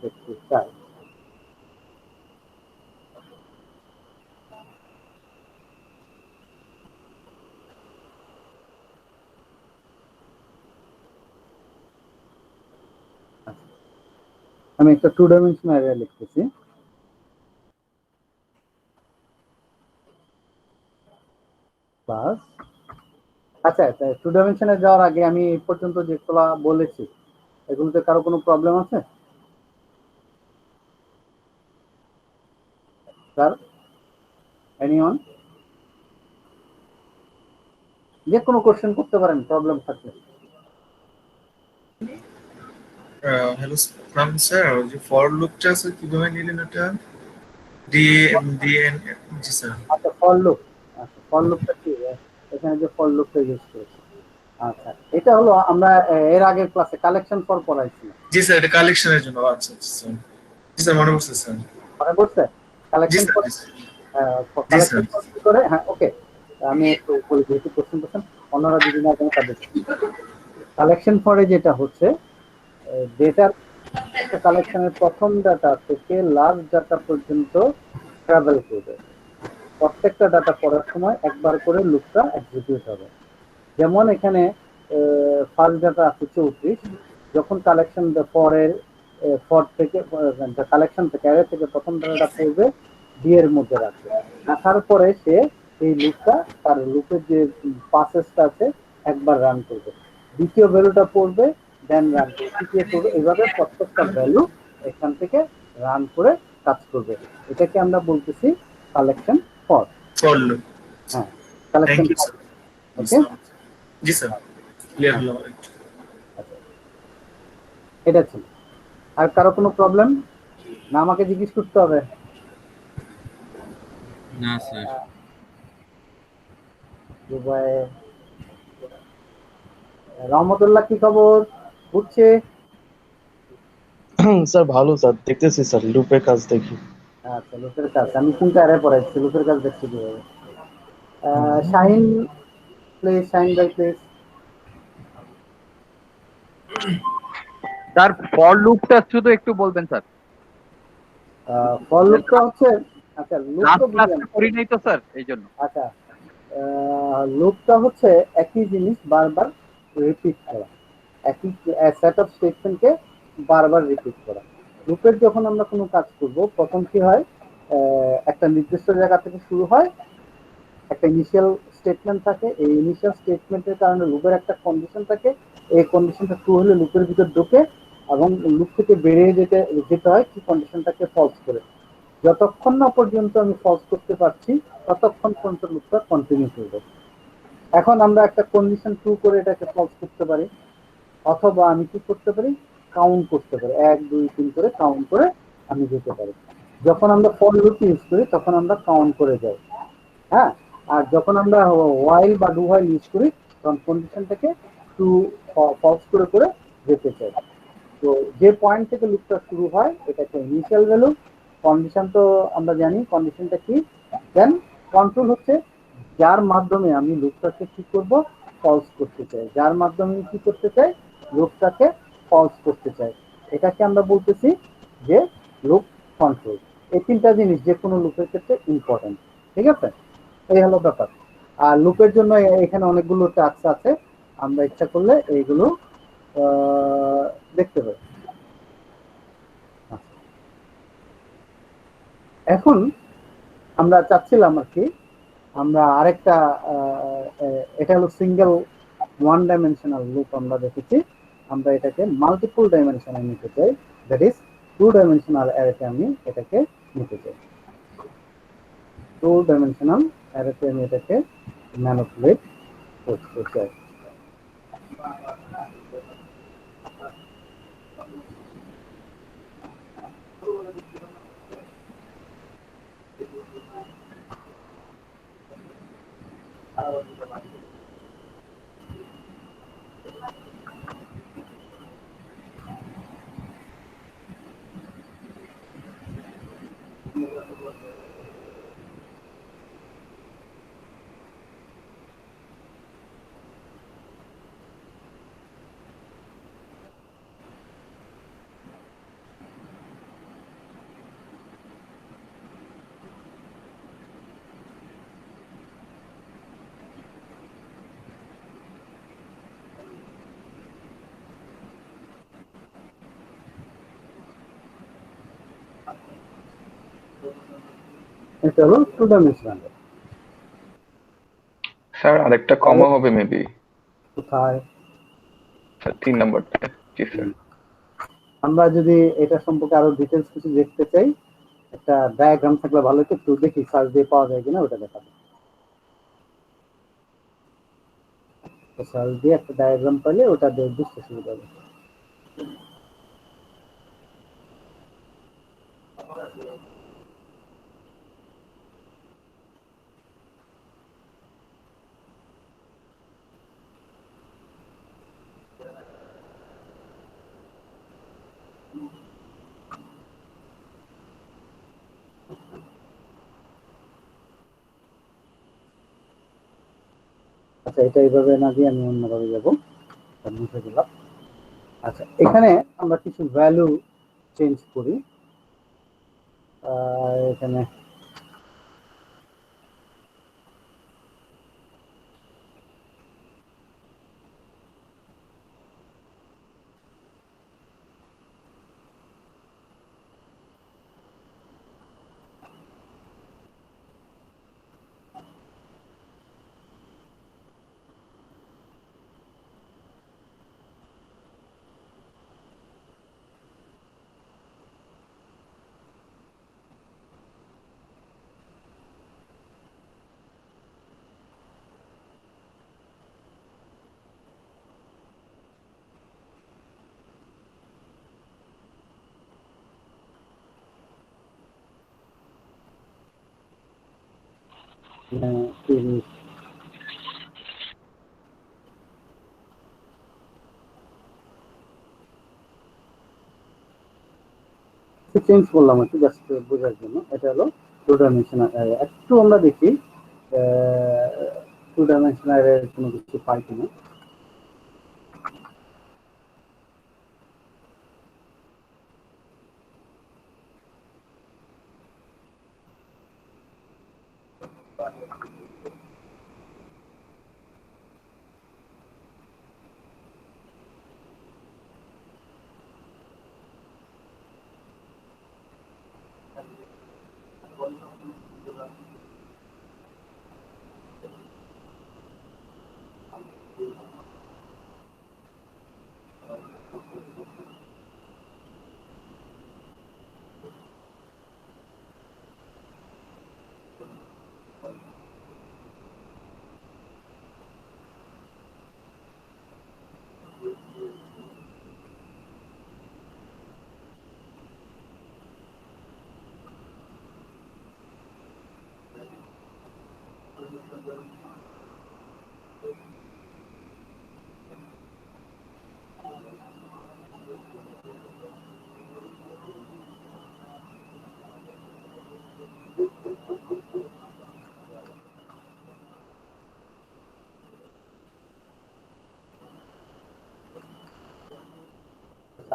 B: দেখতে চাই। আমি একটা টু ডাইমেনশনাল অ্যারে লিখতেছি। প্লাস, আচ্ছা, টু ডাইমেনশনে যাওয়ার আগে আমি এই পর্যন্ত যেগুলো বলেছি এগুলোতে কারো কোনো প্রবলেম আছে স্যার? এনিওয়ান? যে কোনো কোশ্চেন করতে পারেন প্রবলেম থাকলে।
E: হ্যালো স্যার, যে ফর লুপটা আছে কিভাবে নিলেন ওটা? জি স্যার।
B: আচ্ছা, ফর লুপ, আচ্ছা ফর লুপটা কি, এখানে যে ফর লুপটা ইউজ করেছি, আচ্ছা এটা হলো আমরা এর আগের ক্লাসে কালেকশন ফর পড়াইছি।
E: জি স্যার, এটা কালেকশনের জন্য। আচ্ছা আচ্ছা স্যার। জি স্যার, মনে পড়ছে স্যার।
B: মনে পড়ছে
E: জি
B: কালেকশন
E: স্যার,
B: ফর?
E: জি স্যার। জি
B: কালেকশন
E: স্যার।
B: ফর কি করে? হ্যাঁ, ওকে, আমি একটু বলি যেহেতু কোশ্চেন করছেন, অন্যরা যদি না জানে তাদের। কালেকশন ফরে যেটা হচ্ছে ডেটার কালেকশনের প্রথম ডাটা থেকে লাস্ট ডাটা পর্যন্ত ট্রাভেল করবে। প্রত্যেকটা ডাটা পড়ার সময় একবার করে লুপটা এক্সিকিউট হবে। যেমন এখানে ফার্স্ট ডাটা আছে 34, যখন কালেকশন পরের ফর থেকে কালেকশন থেকে অ্যারে থেকে প্রথম ডাটাটা পড়বে ডি এর মধ্যে রাখবে, রাখার পরে সে এই লুপটা তার লুপের যে পাসেসটা আছে একবার রান করবে, দ্বিতীয় ভ্যালুটা পড়বে দেন রান করবে, তৃতীয় করবে, এইভাবে প্রত্যেকটা ভ্যালু এখান থেকে রান করে কাজ করবে। এটাকে আমরা বলতেছি কালেকশন ফর।
E: For loop.
B: হ্যাঁ,
E: thank
B: collection
E: you
B: for.
E: Sir.
B: Okay,
E: জি স্যার, ক্লিয়ার হলো।
B: আচ্ছা, এটা ছিল। আর কারো কোনো প্রবলেম? না আমাকে জিজ্ঞেস করতে হবে?
F: না স্যার।
B: দুবাই রহমতুল্লাহ, কি খবর? উঠছে?
G: স্যার ভালো স্যার, দেখতেছি স্যার লুপের কাজ দেখি।
B: আচ্ছা, লুপের কাজ আমি কিন্তু আরে পড়াইছি, লুপের কাজ দেখছি কিভাবে। শাহিন প্লিজ, শাহিন ভাই প্লিজ।
A: স্যার ফর লুপটা শুধু একটু বলবেন স্যার।
B: ফর লুপটা হচ্ছে, আচ্ছা লুপ
A: লাস্ট
B: তো
A: ক্লাসে
B: বুঝলেন।
A: করি নাই তো স্যার, এই জন্য।
B: আচ্ছা, লুপটা হচ্ছে একই জিনিস বারবার রিপিট করা, একই সেট অফ স্টেটমেন্টকে বারবার রিপিট করা। লুপের যখন আমরা কোনো কাজ করব প্রথম কি হয়, একটা নির্দিষ্ট জায়গা থেকে শুরু হয়, একটা ইনিশিয়াল স্টেটমেন্ট থাকে, এই ইনিশিয়াল স্টেটমেন্টের কারণে লুপের একটা কন্ডিশন থাকে, এই কন্ডিশনটা ট্রু হলে লুপের ভিতর ঢোকে এবং লুপ থেকে বেরিয়ে যেতে হয় কি কন্ডিশনটাকে ফলস করে। যতক্ষণ না পর্যন্ত আমি ফলস করতে পারছি ততক্ষণ পর্যন্ত লুপটা কন্টিনিউ করবে। এখন আমরা একটা কন্ডিশন ট্রু করে এটাকে ফলস করতে পারি, অথবা আমি কি করতে পারি, কাউন্ট করতে পারি, 1 2 3 করে কাউন্ট করে আমি যেতে পারি। যখন আমরা ফর লুপ ইউজ করি তখন আমরা কাউন্ট করে যাই, হ্যাঁ। আর যখন আমরা ওয়াইল বা ডু ওয়াইল ইউজ করি তখন কন্ডিশনটাকে টু ফলস করে করে যেতে চাই। তো যে পয়েন্ট থেকে লুপটা শুরু হয় এটাকে ইনিশিয়াল ভ্যালু, কন্ডিশন তো আমরা জানি কন্ডিশনটা কি, দেন কন্ট্রোল হচ্ছে যার মাধ্যমে আমি লুপটাকে কি করব, ফলস করতে চাই, যার মাধ্যমে আমি কি করতে চাই, লুপটাকে ফলস করতে চাই, এটাকে আমরা বলতেছি যে লুপ কন্ট্রোল। এই তিনটা জিনিস যে কোনো লুপের ক্ষেত্রে ইম্পর্টেন্ট, ঠিক আছে? এই হলো ব্যাপার। আর লুপের জন্য এখানে অনেকগুলো টাস্ক আছে, আমরা ইচ্ছা করলে এইগুলো দেখতে পাই। এখন আমরা চাচ্ছিলাম আর কি, আমরা আরেকটা এটা হলো সিঙ্গেল ওয়ান ডাইমেনশনাল লুপ আমরা দেখেছি, আমরা এটাকে মাল্টিপল ডাইমেনশনাল নিতে চাই, দ্যাট ইজ টু ডাইমেনশনাল অ্যারেতে আমি এটাকে নিতে চাই, টু ডাইমেনশনাল অ্যারেতে আমি এটাকে ম্যানিপুলেট করতে চাই। এটা হলো টু ডাইমেনশনাল।
F: স্যার আরেকটা কমা হবে মেবি
B: কোথায়?
F: স্যার 3 নাম্বারটা। জি স্যার।
B: আমরা যদি এটা সম্পর্কে আরো ডিটেলস কিছু দেখতে চাই, একটা ডায়াগ্রাম থাকলে ভালো হতো, একটু দেখি সার্চ দিয়ে পাওয়া যায় কিনা ওটা দেখাবো। সার্চ দিয়ে একটা ডায়াগ্রাম পাইলে ওটা দিয়ে বুঝতে সুবিধা হবে। আচ্ছা, এটা এইভাবে না দিয়ে আমি অন্যভাবে যাবো, মুছে দিলাম। আচ্ছা, এখানে আমরা কিছু ভ্যালু চেঞ্জ করি। এখানে চেঞ্জ করলাম একটু জাস্ট বোঝার জন্য। এটা হলো টু ডাইমেনশনাল অ্যারে। একটু আমরা দেখি টু ডাইমেনশনাল অ্যারে কোনো কিছু পাই কিনা।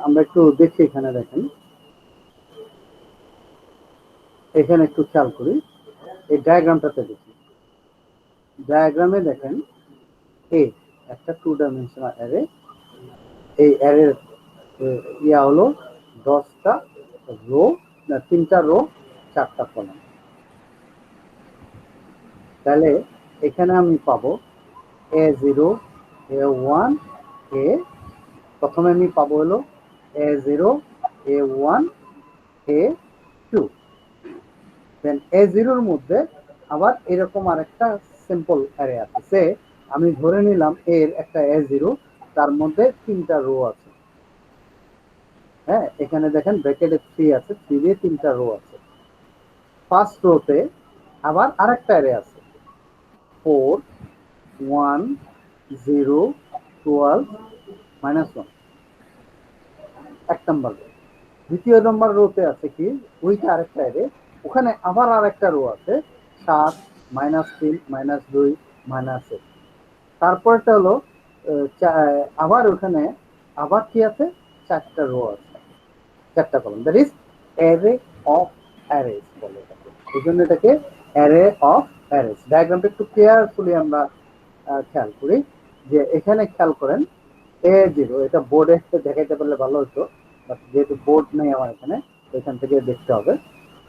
B: আমরা একটু দেখি, এখানে দেখেন, এখানে একটু খেয়াল করি, এই ডায়াগ্রামটাতে দেখি। ডায়াগ্রামে দেখেন এ একটা টু ডাইমেনশনাল অ্যারে। এই অ্যারের ইয়া হলো 10টা রো, 3টা রো 4টা কলাম। তাহলে এখানে আমি পাবো A0 A1 A, প্রথমে আমি পাবো হলো A0 A1 A2, দেন A0 এর মধ্যে আবার এরকম আরেকটা সিম্পল অ্যারে আছে। সে আমি ধরে নিলাম এর একটা A0, তার মধ্যে 3টা রো আছে। হ্যাঁ, এখানে দেখেন ব্র্যাকেটে 3 আছে, 3 দিয়ে 3টা রো আছে। ফার্স্ট রোতে আবার আরেকটা অ্যারে আছে 4 1 0 12 -1, এক নম্বর রো। দ্বিতীয় নম্বর রোতে আছে কি, ওইটা আরেকটা অ্যারে ওখানে আবার আর একটা রো আছে 7 -3 -2 -1। তারপরটা হলো আবার ওখানে আবার কি আছে 4টা রো আছে, 4টা column, that is array of arrays বলে এটাকে। এই জন্য এটাকে অ্যারে অফ অ্যারেস। ডায়াগ্রামটা একটু কেয়ারফুলি আমরা খেয়াল করি যে এখানে খেয়াল করেন A0, এটা বোর্ডে দেখাইতে পারলে ভালো হতো, বাট যেহেতু বোর্ড নেই আমার এখানে, এখান থেকে দেখতে হবে।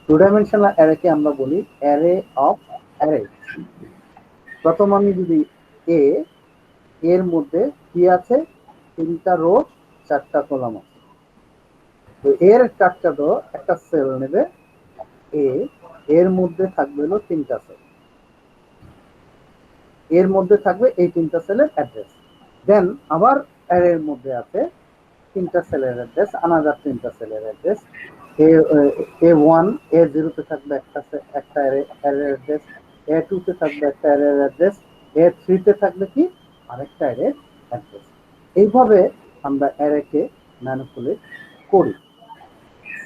B: 2 ডাইমেনশনাল অ্যারেকে আমরা বলি অ্যারে অফ অ্যারে। প্রথম আমি যদি এর মধ্যে কি আছে 3টা রো 4টা কলাম আছে, তো এর 4টা রো একটা সেল নেবে এর মধ্যে থাকবে হলো 3টা সেল, এর মধ্যে থাকবে এই 3টা সেলের অ্যাড্রেস। দেন আবার অ্যারের মধ্যে আছে 3টা সেলের অ্যাড্রেস, আনাদার 3টা সেলের অ্যাড্রেস। A1 A0 তে থাকবে একটা অ্যারের অ্যাড্রেস, A2 তে থাকবে একটা অ্যারের অ্যাড্রেস, A3 তে থাকবে কি আরেকটা অ্যারের অ্যাড্রেস। এইভাবে আমরা অ্যারেকে ম্যানিপুলেট করি,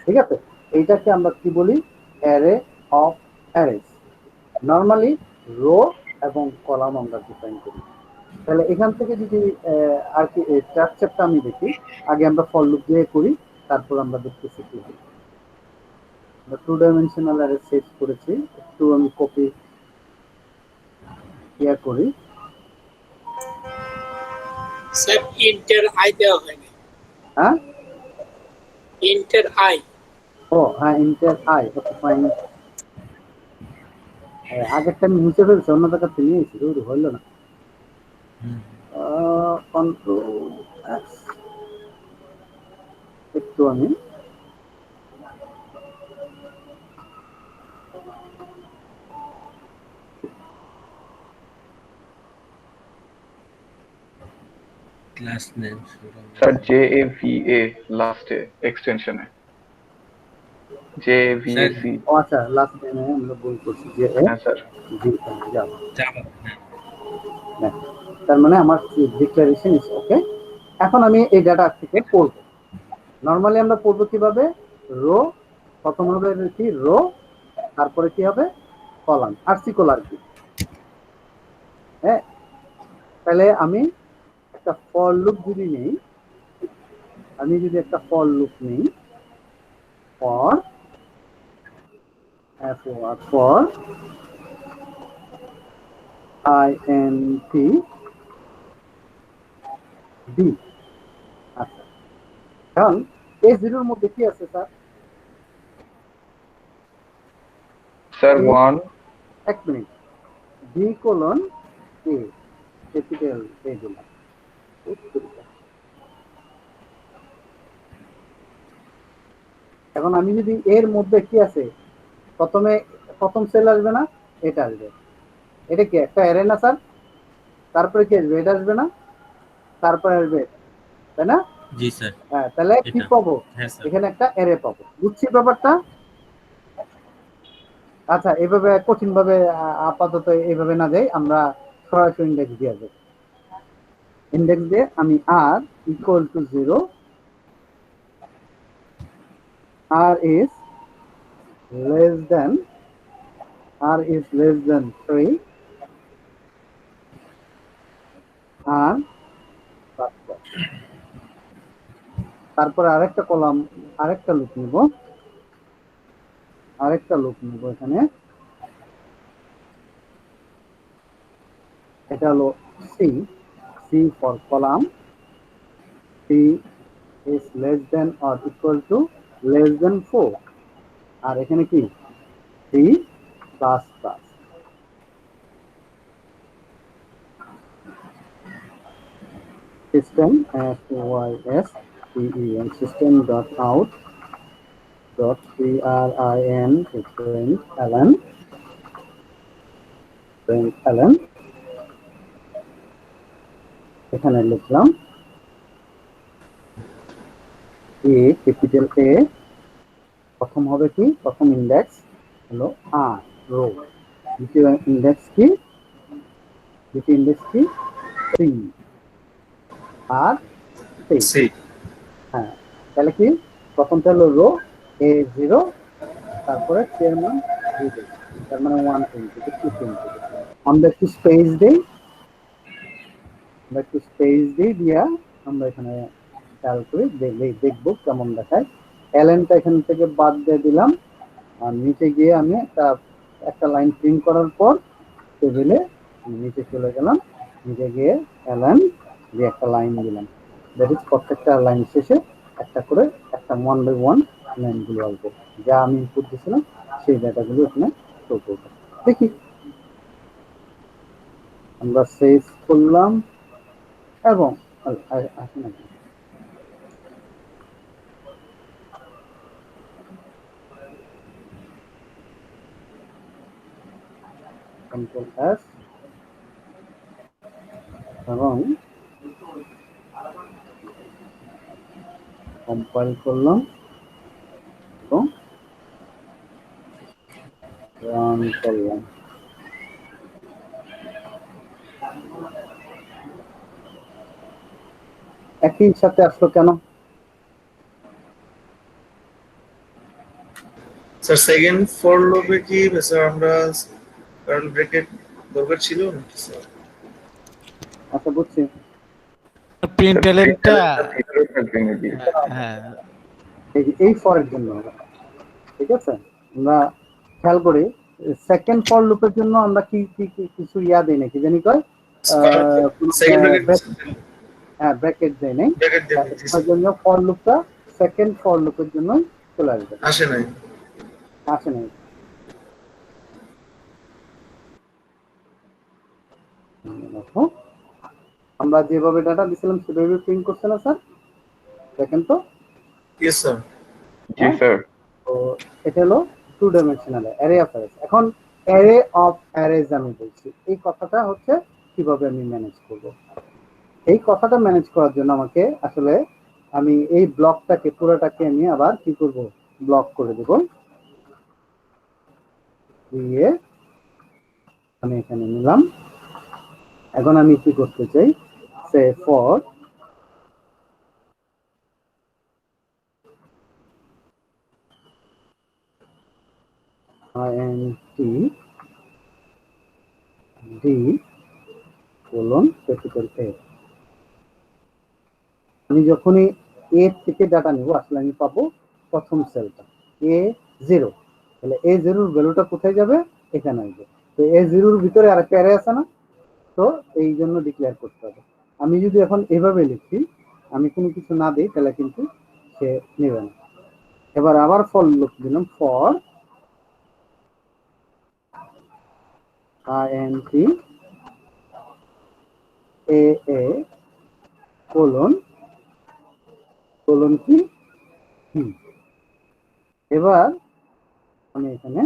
B: ঠিক আছে? এইটাকে আমরা কি বলি array of arrays. Normally row এবং কলাম আমরা ডিফাইন করি। তাহলে এখান থেকে যদি আর কি স্ট্রাকচারটা আমি দেখি, আগে আমরা ফর লুপ দিয়ে করি, তারপর আমরা দেখতেছি কি হয়। আমরা 2 ডাইমেনশনাল অ্যারে সেট করেছি, একটু আমি কপি করি।
D: স্যার ইন্টার আই দেওয়া হয়নি।
B: হ্যাঁ,
D: ইন্টার আই।
B: ও হ্যাঁ, ইন্টার আই, ওকে ফাইন। আগেরটা আমি মুছে ফেলছি, অন্য জায়গা থেকে নিয়েছি, হইল না। কন্ট্রোল এক্স, একটু আমি
H: ক্লাস নেম
F: স্যার JAVA লাস্টে এক্সটেনশনে JVAC।
B: ও আচ্ছা, লাস্ট টাইমে আমরা ভুল করছি যে
F: হ্যাঁ স্যার।
H: জাভা।
B: তার মানে আমার ডিক্লারেশন ইজ ওকে। এখন আমি এই ডাটা থেকে পড়ব। নরমালি আমরা পড়ব কিভাবে, রো, প্রথম হবে কি রো, তারপরে কি হবে কলাম, আর্টিকুলার কি। হ্যাঁ, তাহলে আমি একটা ফর লুপ যদি নেই, আমি যদি একটা ফর লুপ নেই, ফর ফর INT B। আচ্ছা, কারণ A0 এর মধ্যে কি আছে স্যার?
F: স্যার 1
B: এক মিনিট, B:A, ক্যাপিটাল A দিলাম। এখন আমি যদি এর মধ্যে কি আছে, প্রথম সেল আসবে না, এটা আসবে। এটা কি একটা অ্যারে না স্যার? তারপরে কি আসবে, এটা আসবে না, তারপরে আসবে, তাই না?
H: জি স্যার।
B: হ্যাঁ, তাহলে কি পাবো,
H: হ্যাঁ স্যার।
B: এখানে একটা অ্যারে পাবো। বুঝছি ব্যাপারটা? আচ্ছা, এভাবে কঠিন ভাবে আপাতত এইভাবে না যাই, আমরা সরাসরি ইন্ডেক্স দিয়ে যাই। ইন্ডেক্স দিয়ে আমি r equal to 0, r is less than 3, আর তারপরে আরেকটা কলাম, আরেকটা লুপ নিব এখানে। এটা হলো C for column, C is less than or equal to less than 4, আর এখানে কি C plus plus। system system system dot out dot prin println এখানে লিখলাম A, ক্যাপিটাল A, প্রথম হবে কি, প্রথম ইন্ডেক্স হলো r রো, দ্বিতীয় ইন্ডেক্স কি 3 আর 6। হ্যাঁ, তাহলে কি প্রথমটা হলো রো A0, তারপরে এর মান 2 দেই, তার মানে 120 220। আমরা একটু স্পেস দেই, দিয়া আমরা এখানে খেয়াল করি, দেখবো কেমন দেখায়। এলএনটা এখান থেকে বাদ দিয়ে দিলাম, আর নিচে গিয়ে আমি একটা লাইন প্রিন্ট করার পর টেবিলে নিচে চলে গেলাম, নিচে গিয়ে এলএন দিয়ে একটা লাইন দিলাম। দ্যাট ইজ প্রত্যেকটা লাইন শেষে একটা করে একটা 1 বাই 1 লাইনগুলো আসবে, যা আমি ইনপুট দিয়েছিলাম সেই ডাটাগুলো এখানে শো করবে। দেখি আমরা সেভ করলাম এবং আসেন কন্ট্রোল এস এবং কম্পাইল করলাম এবং রান করলাম। একই সাথে আসলো কেন?
E: স্যার সেকেন্ড ফর লুপে কি স্যার আমরা কার্ল ব্রেকেট দরকার ছিল নাকি স্যার?
B: আচ্ছা বুঝছি।
F: Sir,
H: প্রিন্টএলএনটা
F: ভিতরে থাকবে maybe।
H: হ্যাঁ
B: এই ফরের জন্য, ঠিক আছে? আমরা খেয়াল করি সেকেন্ড ফর লুপের জন্য আমরা কি কিছু দেই নাকি জানি কয়
E: সেকেন্ড ব্রেকেট
B: হ্যাঁ ব্র্যাকেট দেই নাই,
E: ব্রেকেট দিয়ে
B: তার জন্য ফর লুপটা সেকেন্ড ফর লুপের জন্য চলে আসবে,
E: আসে নাই।
B: আসে নাই। দেখো আমরা যেভাবে ডাটা দিছিলাম সেভাবে প্রিন্ট করছে না স্যার? দেখেন তো।
E: Yes sir.
F: জি স্যার।
B: তো এটা হলো 2 ডাইমেনশনাল অ্যারে অফ অ্যারেস। এখন অ্যারে অফ অ্যারেস আমি বলছি, এই কথাটা হচ্ছে কিভাবে আমি ম্যানেজ করব। এই কথাটা ম্যানেজ করার জন্য আমাকে আসলে আমি এই ব্লকটাকে পুরোটাকে আমি আবার কি করব, ব্লক করে দেব। দিয়ে আমি এখানে নিলাম। এখন আমি কি করতে চাই, সে for int d colon capital A। আমি যখনই এ থেকে ডাটা নিব আসলে আমি পাবো প্রথম সেলটা A0, তাহলে A0 এর ভ্যালুটা কোথায় যাবে, এখানে আসবে। তো A0 এর ভিতরে আরেকটা অ্যারে আছে না, তো এই জন্য ডিক্লেয়ার করতে হবে। আমি যদি এখন এভাবে লিখি, আমি কোনো কিছু না দিই তাহলে কিন্তু সে নেবে না। এবার আবার ফর লুপ দিলাম, ফর int a কোলন কি এবার আমি এখানে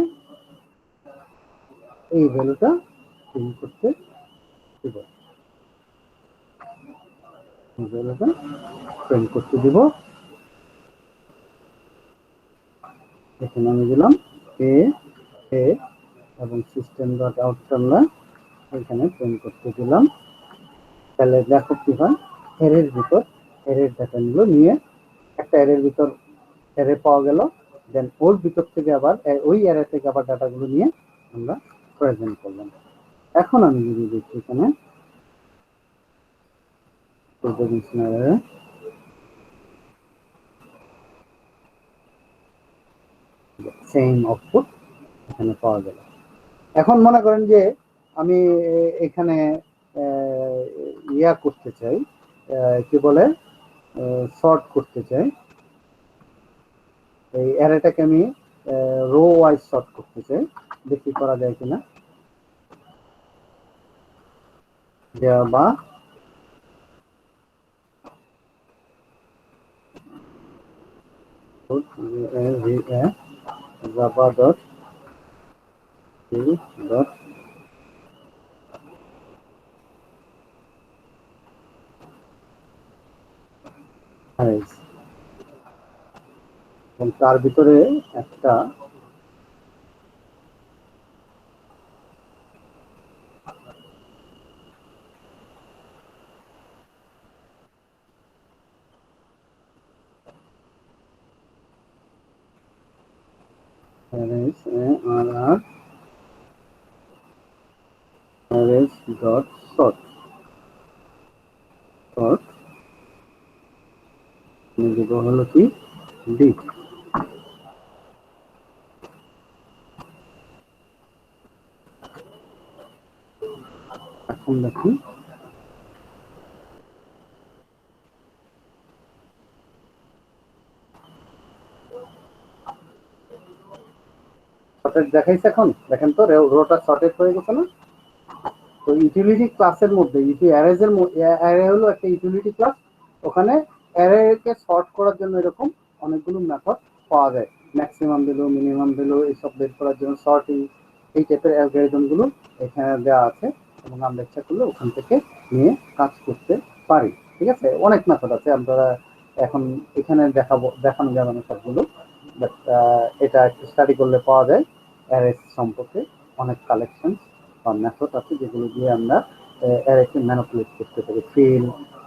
B: এই ভ্যালুটা প্রিন্ট করতে দিব, ভ্যালুটা প্রিন্ট করতে দিব। এখানে আমি দিলাম a এবং সিস্টেম ডট আউট আমরা এখানে প্রিন্ট করতে দিলাম। তাহলে দেখো কি হয়, অ্যারের ভিতর অ্যারের ডাটা নিয়ে একটা অ্যারের ভিতর অ্যারে পাওয়া গেল, দেন ওর ভিতর থেকে আবার ওই অ্যারে থেকে আবার ডাটাগুলো নিয়ে আমরা প্রেজেন্ট করলাম। এখন আমি যদি দেখি এখানে সেম আউটপুট এখানে পাওয়া গেল। এখন মনে করেন যে আমি এখানে ইয়া করতে চাই, কি বলে সর্ট করতে চাই, এই অ্যারেটাকে আমি রো ওয়াইজ সর্ট করতে চাই, দেখি করা যায় কিনা। বা java dot dot arrays, এবং তার ভিতরে একটা arrays arr arrays dot sort আমি দেব হলো কি d। এখন দেখি সর্টেড দেখাইছে। এখন দেখেন তো রোটা সর্টেড হয়ে গেছে না? তো ইউটিলিটি ক্লাসের মধ্যে অ্যারেজ এর অ্যারে হলো একটা ইউটিলিটি ক্লাস, ওখানে অ্যারে কে সর্ট করার জন্য এরকম অনেকগুলো মেথড পাওয়া যায়। ম্যাক্সিমাম ভ্যালু, মিনিমাম ভ্যালু এইসব বের করার জন্য সর্টিং এই টাইপের অ্যালগরিদম গুলো এখানে দেওয়া আছে এবং আমরা ইচ্ছা করলে ওখান থেকে নিয়ে কাজ করতে পারি। ঠিক আছে, অনেক মেথড আছে, আমরা এখন এখানে দেখানো যাবে না সবগুলো, বাট এটা একটু স্টাডি করলে পাওয়া যায় অ্যারেস সম্পর্কে অনেক কালেকশন বা মেথড আছে যেগুলো দিয়ে আমরা অ্যারেকে ম্যানিপুলেট করতে পারি। ফিল,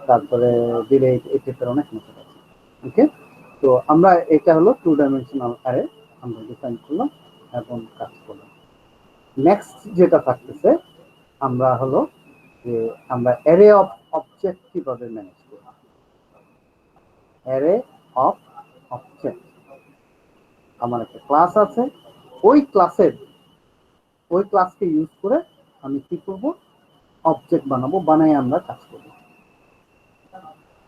B: তারপরে ডিলেট, এই টাইপের অনেক মেথড আছে। ওকে, তো আমরা এটা হলো 2 ডাইমেনশনাল অ্যারে আমরা ডিফাইন করলাম এবং কাজ করলাম। নেক্সট যেটা থাকতেছে আমরা হলো যে আমরা অ্যারে অফ অবজেক্ট কিভাবে ম্যানেজ করব। অ্যারে অফ অবজেক্ট, আমার একটা ক্লাস আছে, ওই ক্লাসকে ইউজ করে আমি কি করব, অবজেক্ট বানাবো, বানাই আমরা কাজ করব।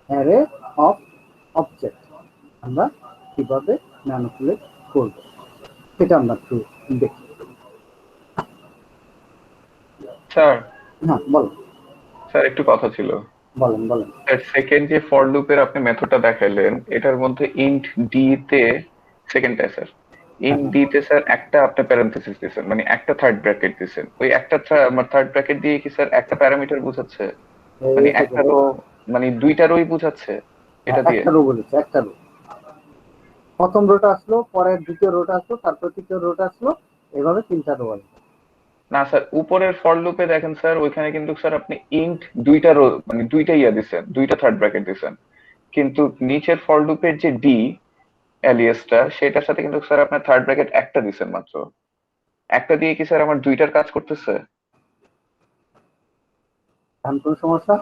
B: অ্যারে অফ অবজেক্ট আমরা কিভাবে ম্যানিপুলেট করব সেটা আমরা একটু দেখি।
F: স্যার
B: হ্যাঁ বলেন
F: স্যার একটু কথা ছিল।
B: বলেন।
F: সেকেন্ড যে ফর লুপের আপনি মেথডটা দেখাইলেন, এটার মধ্যে ইন্ট ডি তে সেকেন্ডটা স্যার, ইন্ট ডি তে স্যার একটা আপনি প্যারেনথেসিস দিয়েছেন, মানে একটা থার্ড ব্র্যাকেট দিয়েছেন। ওই একটা থার্ড ব্র্যাকেট দিয়ে কি স্যার একটা প্যারামিটার বোঝাচ্ছে, মানে একটা রো, মানে দুইটা রোই বোঝাচ্ছে এটা দিয়ে?
B: একটা রো বলেছে, একটা রো, প্রথম রোটা আসলো, পরের দ্বিতীয় রোটা আসলো, তারপর তৃতীয় রোটা আসলো, এভাবে তিনটা রো আসবে।
F: না স্যার, উপরের ফর লুপে দেখেন স্যার, ওইখানে কিন্তু স্যার আপনি ইন্ট দুইটা রো, মানে দুইটা ইয়া দিছেন, দুইটা থার্ড ব্র্যাকেট দিছেন, কিন্তু নিচের ফর লুপের যে ডি অ্যালিয়াসটা, সেটার সাথে কিন্তু স্যার আপনার থার্ড ব্র্যাকেট একটা দিছেন মাত্র। একটা দিয়ে কি স্যার আমার দুইটার কাজ করতেছে?
B: এখন কোন সমস্যা?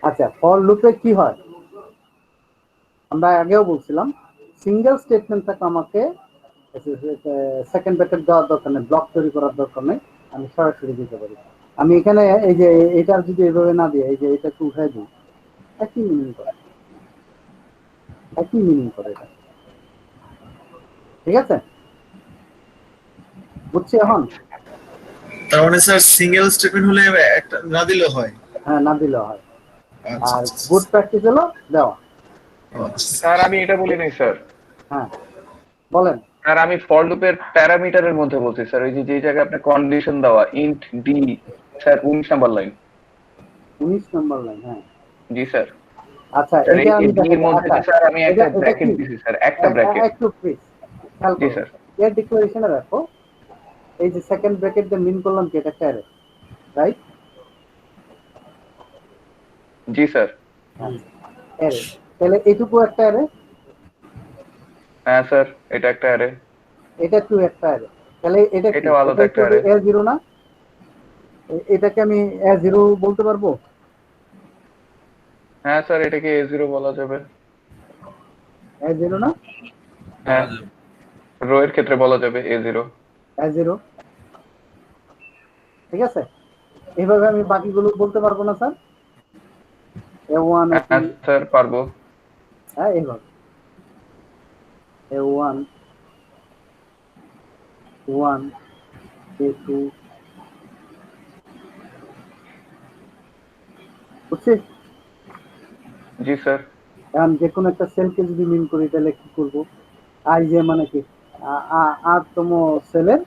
B: আচ্ছা, ফর লুপে কি হয় আমরা আগেও বলছিলাম, সিঙ্গেল স্টেটমেন্ট থাকলে আমাকে সেকেন্ড ব্র্যাকেট দেওয়ার দরকার নেই, ব্লক তৈরি করার দরকার নেই, আমি সরাসরি দিতে পারি। আমি এখানে এই যে এটার যদি এভাবে না দিয়ে এই যে এটা একটু উঠাই দিই, একই মিনিং করে এটা। ঠিক আছে, বুঝছি এখন?
E: তার মানে স্যার সিঙ্গেল স্টেটমেন্ট হলে একটা না দিলেও হয়?
B: হ্যাঁ, না দিলেও হয়।
E: আচ্ছা,
B: আর
E: আচ্ছা,
B: গুড প্র্যাকটিস হলো দেওয়া।
E: আচ্ছা।
F: স্যার আমি এটা বলি নাই স্যার,
B: হ্যাঁ বলেন।
F: আর আমি ফর লুপের প্যারামিটারের মধ্যে বলছি স্যার, ওই যে জায়গায় আপনি কন্ডিশন দেওয়া int D, sir 19 number line.
B: 19 নম্বর লাইন, হ্যাঁ।
F: জি স্যার।
B: আচ্ছা,
F: স্যার
B: এটা আমি
F: এই ডি এর মধ্যে যে স্যার আমি একটা ব্র্যাকেট দিছি স্যার, একটা ব্র্যাকেট।
B: একটু প্লিজ খেয়াল
F: জি
B: করুন,
F: স্যার।
B: এর ডিক্লারেশনে রাখো এই যে সেকেন্ড ব্র্যাকেট দিয়ে মিন করলাম কি, এটা একটা অ্যারে, রাইট?
F: জি স্যার।
B: অ্যারে, তাহলে এইটুকু একটা অ্যারে,
F: হ্যাঁ স্যার, এটা একটা অ্যারে।
B: এটা একটু একটা অ্যারে, তাহলে এটা কি,
F: এটাও আলাদা একটা অ্যারে।
B: এ জিরো না? এটাকে আমি এ জিরো বলতে পারবো?
F: হ্যাঁ স্যার, এটাকে A0 বলা যাবে।
B: এ জিরো না?
F: হ্যাঁ, রো এর ক্ষেত্রে বলা যাবে A0।
B: এ জিরো, ঠিক আছে। এইভাবে আমি বাকিগুলো বলতে পারবো না স্যার? A1
F: হ্যাঁ স্যার পারবো।
B: হ্যাঁ, এইভাবে A1 1 A2, বুঝছি?
F: জি স্যার।
B: এখন যে কোনো একটা সেলকে যদি মিন করি তাহলে কি করবো? আই যে মানে কি, আটতম সেলের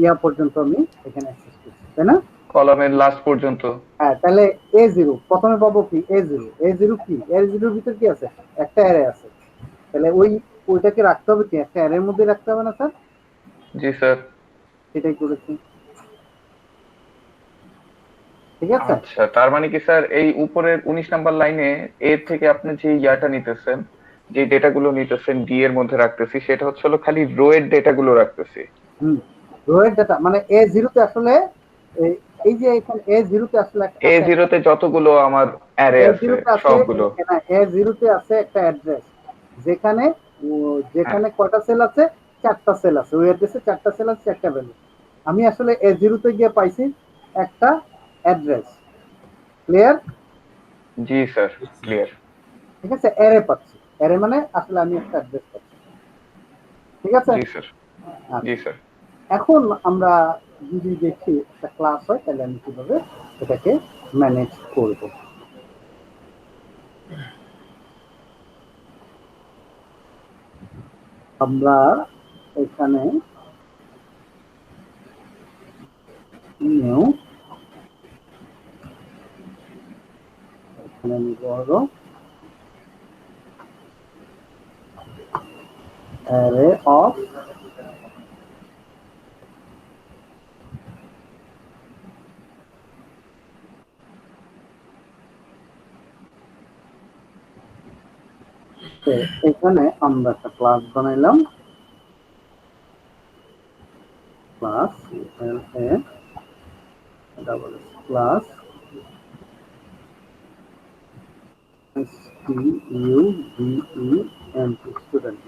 B: ইয়া পর্যন্ত আমি এখানে অ্যাক্সেস করছি, তাই না?
F: কলামের লাস্ট পর্যন্ত।
B: হ্যাঁ, তাহলে A0 প্রথমে পাবো কি, A0 কি, A0 এর ভিতর কি আছে, একটা অ্যারে আছে, তাহলে ওইটাকে রাখতে হবে কি, একটা অ্যারের মধ্যে রাখতে হবে না স্যার?
F: জি স্যার।
B: সেটাই করেছি, ঠিক আছে।
F: আচ্ছা, তার মানে কি স্যার এই উপরের 19 নাম্বার লাইনে এর থেকে আপনি যে ইয়াটা নিতেছেন, যে ডেটাগুলো নিতেছেন ডি এর মধ্যে রাখতেছি, সেটা হচ্ছে হলো খালি রো এর ডেটাগুলো রাখতেছি।
B: রোয়ের ডাটা মানে A0 তে আসলে এই যে এখানে A0 তে আসলে
F: A0 তে যতগুলো আমার অ্যারে আছে
B: A0 তে আছে
F: সবগুলো।
B: না, A0 তে আছে একটা অ্যাড্রেস যেখানে যেখানে কয়টা সেল আছে, 4টা সেল আছে, ওই অ্যাড্রেসে 4টা সেল আছে, 4টা ভ্যালু। আমি আসলে A0 তে গিয়ে পাইছি একটা অ্যাড্রেস। ক্লিয়ার?
F: জি স্যার, ক্লিয়ার।
B: ঠিক আছে, অ্যারে পাচ্ছি। অ্যারে মানে আসলে আমি একটা অ্যাড্রেস পাচ্ছি। ঠিক আছে?
F: জি স্যার, জি স্যার।
B: এখন আমরা যদি দেখি একটা ক্লাস হয় তাহলে আমি কিভাবে এটাকে ম্যানেজ করব। আমরা এখানে নিউ এখানে নিব হলো অ্যারে অফ এখানে আমরা একটা ক্লাস বানাইলাম, ক্লাস ক্লাস student স্টুডেন্ট।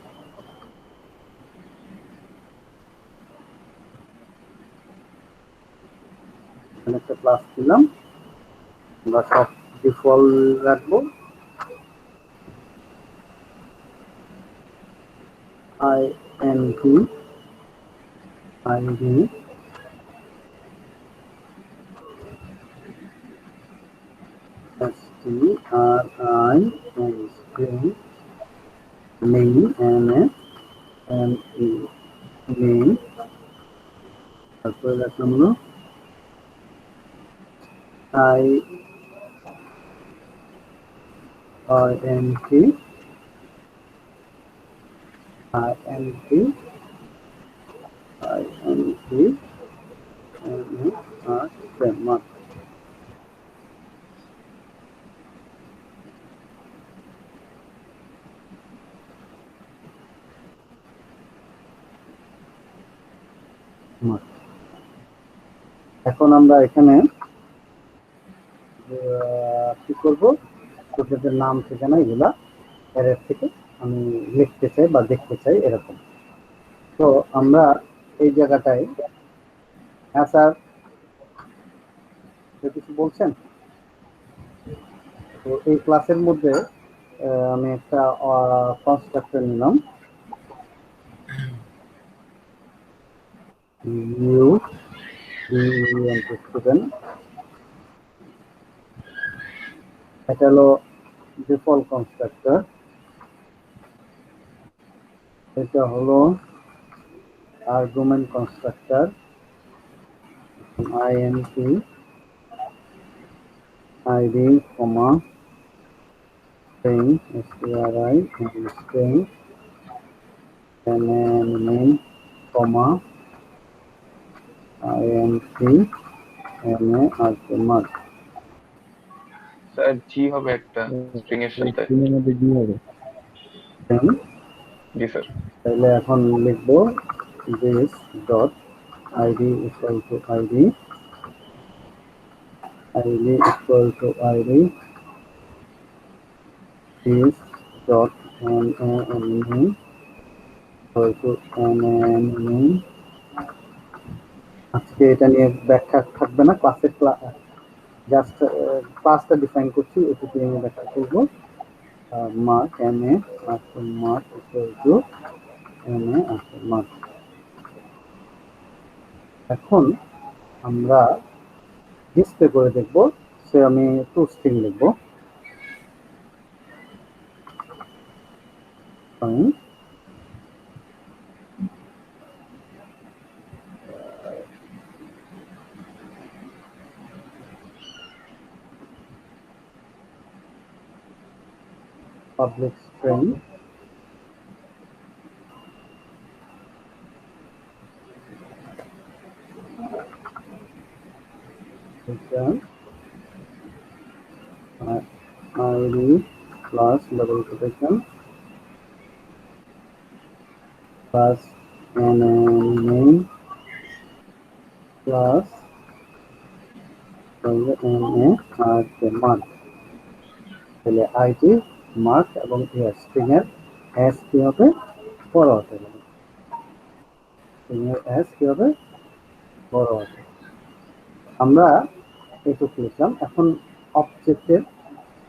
B: এখানে একটা ক্লাস দিলাম, আমরা সব ডিফল্ট রাখবো। int id stri and string name name তারপরে রাখলাম হলো int mark। এখন আমরা এখানে কি করব, প্রত্যেকের নাম ঠিকানা এগুলা অ্যারের থেকে আমি লিখতে চাই বা দেখতে চাই এরকম। তো আমরা এই জায়গাটায়, হ্যাঁ স্যার কিছু বলছেন? তো এই ক্লাসের মধ্যে আমি একটা কনস্ট্রাক্টর নিলাম, নিউ স্টুডেন্ট। এটা হলো ডিফল্ট কনস্ট্রাক্টর। এটা হলো argument constructor, int id comma string stri and string name comma int na mark।
F: Sir জি হবে একটা স্ট্রিং এর সাথে।
C: স্ট্রিং এর মধ্যে জি হবে।
F: জি স্যার।
B: তাহলে এখন লিখবো this dot id equal to id equal to id is dot name equal to name। আজকে এটা নিয়ে ব্যাখ্যা থাকবে না, ক্লাসের জাস্ট ক্লাসটা ডিফাইন করছি, এটুকু নিয়ে ব্যাখ্যা করবো। mark na after mark equal to na after mark। এখন আমরা ডিসপ্লে করে দেখবো, সে আমি টু স্ট্রিং লিখবো। public string return id plus double quotation plus name plus mark, তাহলে আইডি মার্ক এবং স্ট্রিং এর এস কি হবে বড় হতে হবে, স্ট্রিং এর এস কি হবে বড় হতে। আমরা এটুকু লিখলাম। এখন অবজেক্টের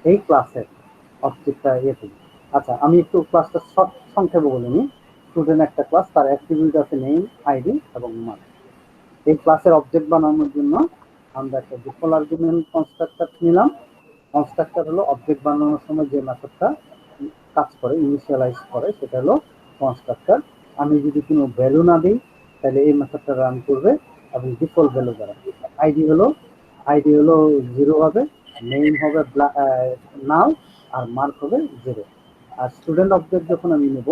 B: এই ক্লাসের অবজেক্টটা করি। আচ্ছা, আমি একটু ক্লাসটা সংক্ষেপে বলে নিই। স্টুডেন্ট একটা ক্লাস, তার অ্যাট্রিবিউট আছে নেম, আইডি এবং মার্ক। এই ক্লাসের অবজেক্ট বানানোর জন্য আমরা একটা ডিফল্ট আর্গুমেন্ট কনস্ট্রাক্টর নিলাম। কনস্ট্রাক্টর হলো অবজেক্ট বানানোর সময় যে মেথডটা কাজ করে, ইনিশিয়ালাইজ করে, সেটা হলো কনস্ট্রাক্টর। আমি যদি কোনো ভ্যালু না দিই তাহলে এই মেথডটা রান করবে এবং ডিফল্ট ভ্যালু দ্বারা আইডি হলো 0 হবে, নেম হবে নাল, আর মার্ক হবে 0। আর স্টুডেন্ট অবজেক্ট যখন আমি নেব,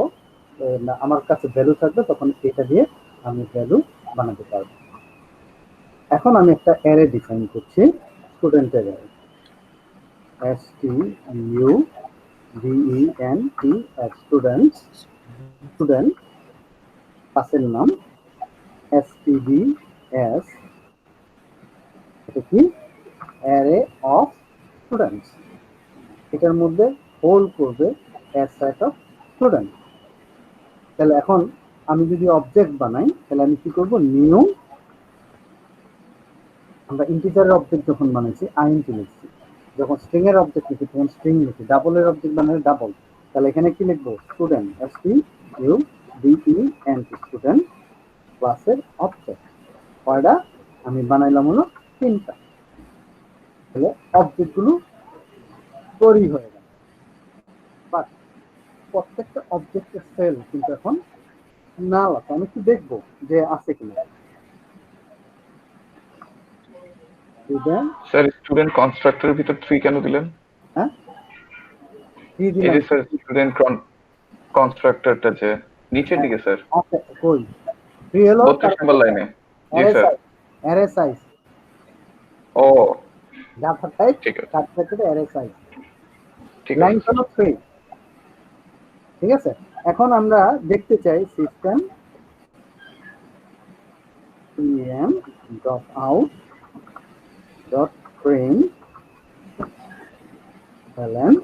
B: আমার কাছে ভ্যালু থাকবে, তখন এটা দিয়ে আমি ভ্যালু বানাতে পারবো। এখন আমি একটা অ্যারে ডিফাইন করছি, স্টুডেন্টের অ্যারে, স্টুডেন্ট, স্টুডেন্ট ক্লাসের নাম stds, এটা কি অ্যারে অফ স্টুডেন্টস, এটার মধ্যে হোল্ড করবে অ্যাজ সেট অফ স্টুডেন্ট। তাহলে এখন আমি যদি অবজেক্ট বানাই তাহলে আমি কি করব, নিউ, আমরা ইন্টিজারের অবজেক্ট যখন বানাইছি আইএনটি লিখছি, যখন স্ট্রিং এর অবজেক্ট লিখি তখন স্ট্রিং লিখি, ডাবলের অবজেক্ট বানালে ডাবল। তাহলে এখানে কি লিখবো, স্টুডেন্ট, student স্টুডেন্ট ক্লাসের অবজেক্ট। কয়টা আমি বানাইলাম হলো 3টা। তাহলে অবজেক্টগুলো তৈরি হয়ে গেল। বাট প্রত্যেকটা অবজেক্টের সেল কিন্তু এখন না আছে, আমি কি দেখবো যে আছে কিনা।
F: স্যার স্টুডেন্ট কনস্ট্রাক্টরের ভিতর 3 কেন দিলেন?
B: হ্যাঁ,
F: এই যে স্যার স্টুডেন্ট কনস্ট্রাক্টরটা যে নিচের দিকে স্যার,
B: আচ্ছা কই 3 হলো
F: 32 নম্বর লাইনে। জি স্যার,
B: অ্যারে সাইজ,
F: ও
B: ডাটা টাইপ,
F: ঠিক আছে,
B: সাবসেটে অ্যারে সাইজ,
F: ঠিক
B: লাইন
F: আছে
B: হলো 3। ঠিক আছে, এখন আমরা দেখতে চাই system em dot out dot print ln,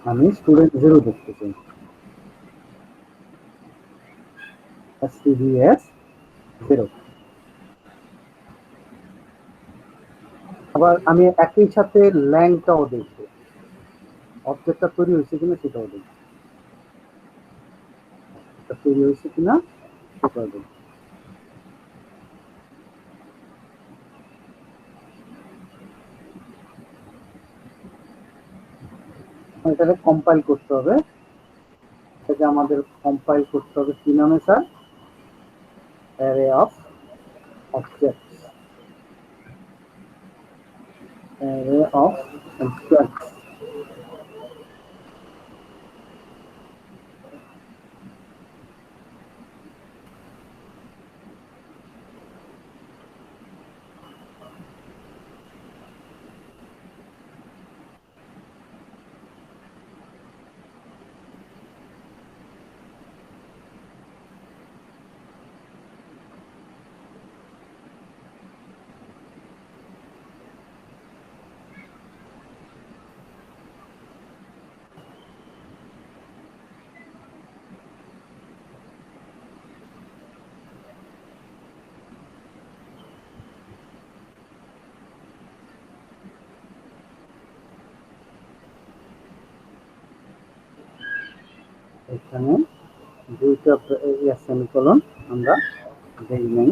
B: আমি স্টুডেন্ট 0 দেখতে চাই, stds 0। আবার আমি একই সাথে ল্যাংটাও দেখবো, অবজেক্টটা তৈরি হয়েছে কিনা সেটাও দেখবো, তৈরি হয়েছে কিনা সেটাও দেখবো। এটাকে কম্পাইল করতে হবে, এটাকে আমাদের কম্পাইল করতে হবে কি নামে sir, array of objects, array of objects. এখানে দুইটা সেমিকোলন আমরা দেই নাই।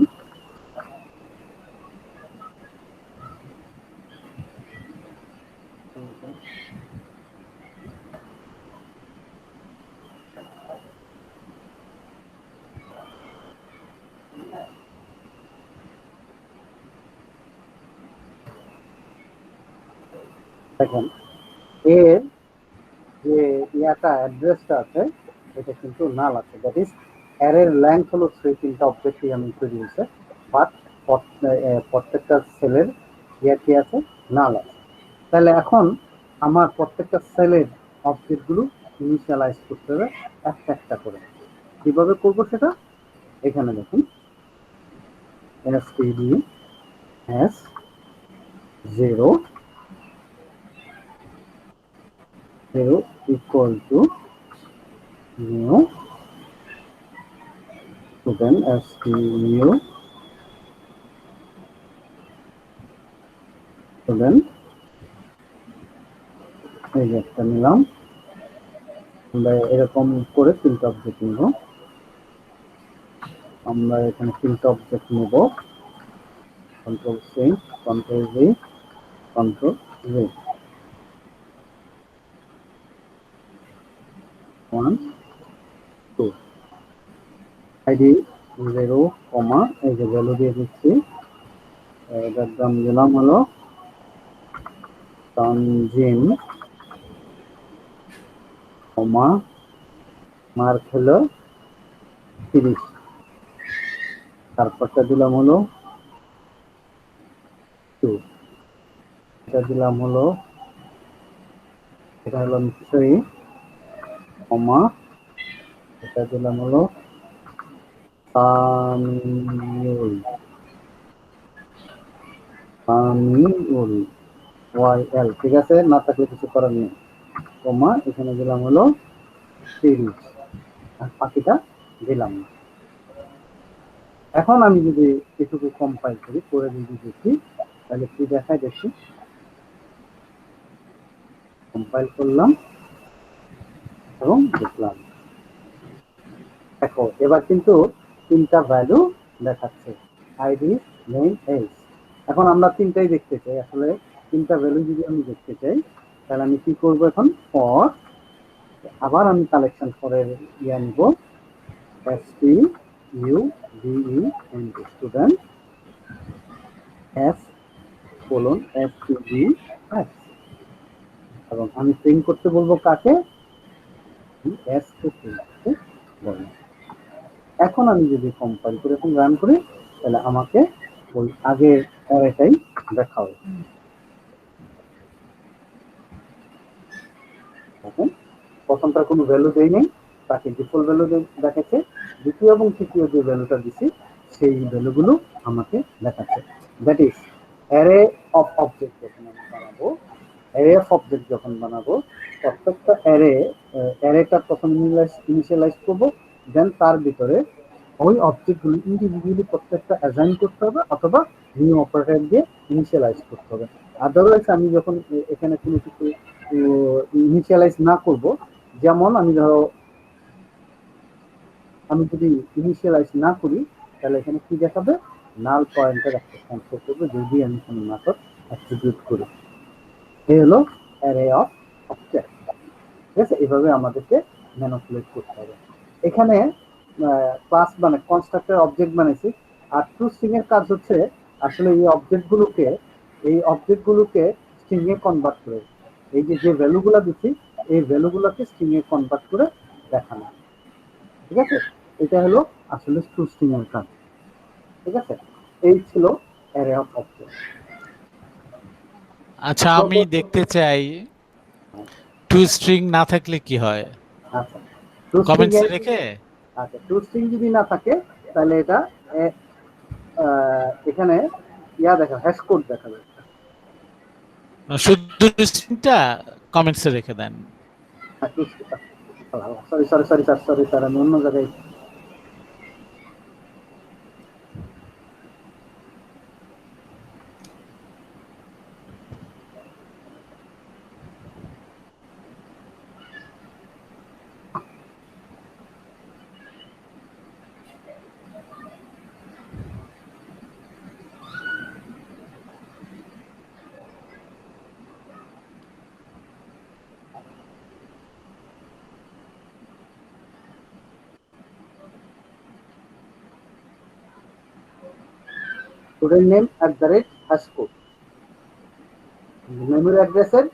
B: দেখেন এর যে ইয়াটা অ্যাড্রেসটা আছে এটা কিন্তু নাল আছে, দ্যাট ইজ অ্যারের লেন্থ হলো 3টা অবজেক্টই আমি তৈরি হয়েছে, বাট প্রত্যেকটা সেলের ইয়া কি আছে, নাল আছে। তাহলে এখন আমার প্রত্যেকটা সেলের অবজেক্টগুলো ইনিশিয়ালাইজ করতে হবে একটা একটা করে। কিভাবে করব সেটা এখানে দেখুন std s 0 equal to new student stu student এই যে একটা নিলাম আমরা এরকম করে তিনটা অবজেক্ট নিব আমরা এখানে তিনটা অবজেক্ট নেব control C control V control V 1 2 ID 0 comma এই যে ভ্যালু দিয়ে দিচ্ছি এটার দাম দিলাম হলো তানজিম কমা মার্ক হলো 30 তারপরটা দিলাম হলো 2 এটা দিলাম হলো এটা হলো 3 কমা এটা দিলাম হলো সামিউল YL ঠিক আছে না থাকলে কিছু করার নেই কমা এখানে দিলাম হলো 30 আর বাকিটা দিলাম না এখন আমি যদি এটুকু কম্পাইল করি করে যদি দেখি তাহলে কি দেখায় দেখি কম্পাইল করলাম এবং দেখলাম দেখো এবার কিন্তু তিনটা ভ্যালু দেখাচ্ছে আইডি নেম এজ এখন আমরা তিনটাই দেখতে চাই আসলে তিনটা ভ্যালু যদি আমি দেখতে চাই তাহলে আমি কি করব এখন ফর আবার আমি কালেকশন ফরের ইয়া নিব student s std s এবং আমি প্রিন্ট করতে বলবো কাকে s কে প্রিন্ট করতে বলবো এখন আমি যদি কম্পাইল করে এবং রান করি তাহলে আমাকে ওই আগের অ্যারেটাই দেখাবে দেখেন প্রথমটার কোনো ভ্যালু দেই নেই তাকে ডিফল্ট ভ্যালু দেখাচ্ছে দ্বিতীয় এবং তৃতীয় যে ভ্যালুটা দিছি সেই ভ্যালুগুলো আমাকে দেখাচ্ছে that is array of object যখন আমি বানাবো অ্যারে অফ অবজেক্ট যখন বানাবো প্রত্যেকটা অ্যারেটা প্রথম ইনিশিয়ালাইজ করব দেন তার ভিতরে ওই অবজেক্টগুলো ইন্ডিভিজুয়ালি প্রত্যেকটা অ্যাসাইন করতে হবে অথবা নিউ অপারেটর দিয়ে ইনিশিয়ালাইজ করতে হবে আদারওয়াইজ আমি যখন এখানে কোনো কিছু ইনিশিয়ালাইজ না করব যেমন আমি ধরো আমি যদি ইনিশিয়ালাইজ না করি তাহলে এখানে কি দেখাবে নাল পয়েন্টার একটা ট্রান্সফার করবে যদি আমি কোনো মেথড এক্সিকিউট করি এই হলো অ্যারে অফ অবজেক্ট ঠিক আছে এভাবে আমাদেরকে ম্যানিপুলেট করতে হবে এখানে ক্লাস মানে কনস্ট্রাক্টর অবজেক্ট বানাইছি আর টু স্ট্রিং এর কাজ হচ্ছে আসলে এই অবজেক্টগুলোকে স্ট্রিং এ কনভার্ট করে এই যে ভ্যালুগুলো দিচ্ছি এই ভ্যালুগুলোকে স্ট্রিং এ কনভার্ট করে দেখানো ঠিক আছে এটা হলো আসলে টু স্ট্রিং এর কাজ ঠিক আছে এই ছিল অ্যারে অফ অবজেক্ট
I: আচ্ছা আমি দেখতে চাই টু স্ট্রিং না থাকলে কি হয়
B: আচ্ছা
I: কমেন্টস রেখে
B: আচ্ছা টু স্ট্রিং যদি না থাকে তাহলে এটা এখানে ইয়া দেখা হ্যাশ কোড দেখাবে
I: শুধু স্ট্রিংটা কমেন্টসে রেখে দেন
B: সরি স্যার আমি অন্য জায়গায় student name @hash code memory অ্যাড্রেসের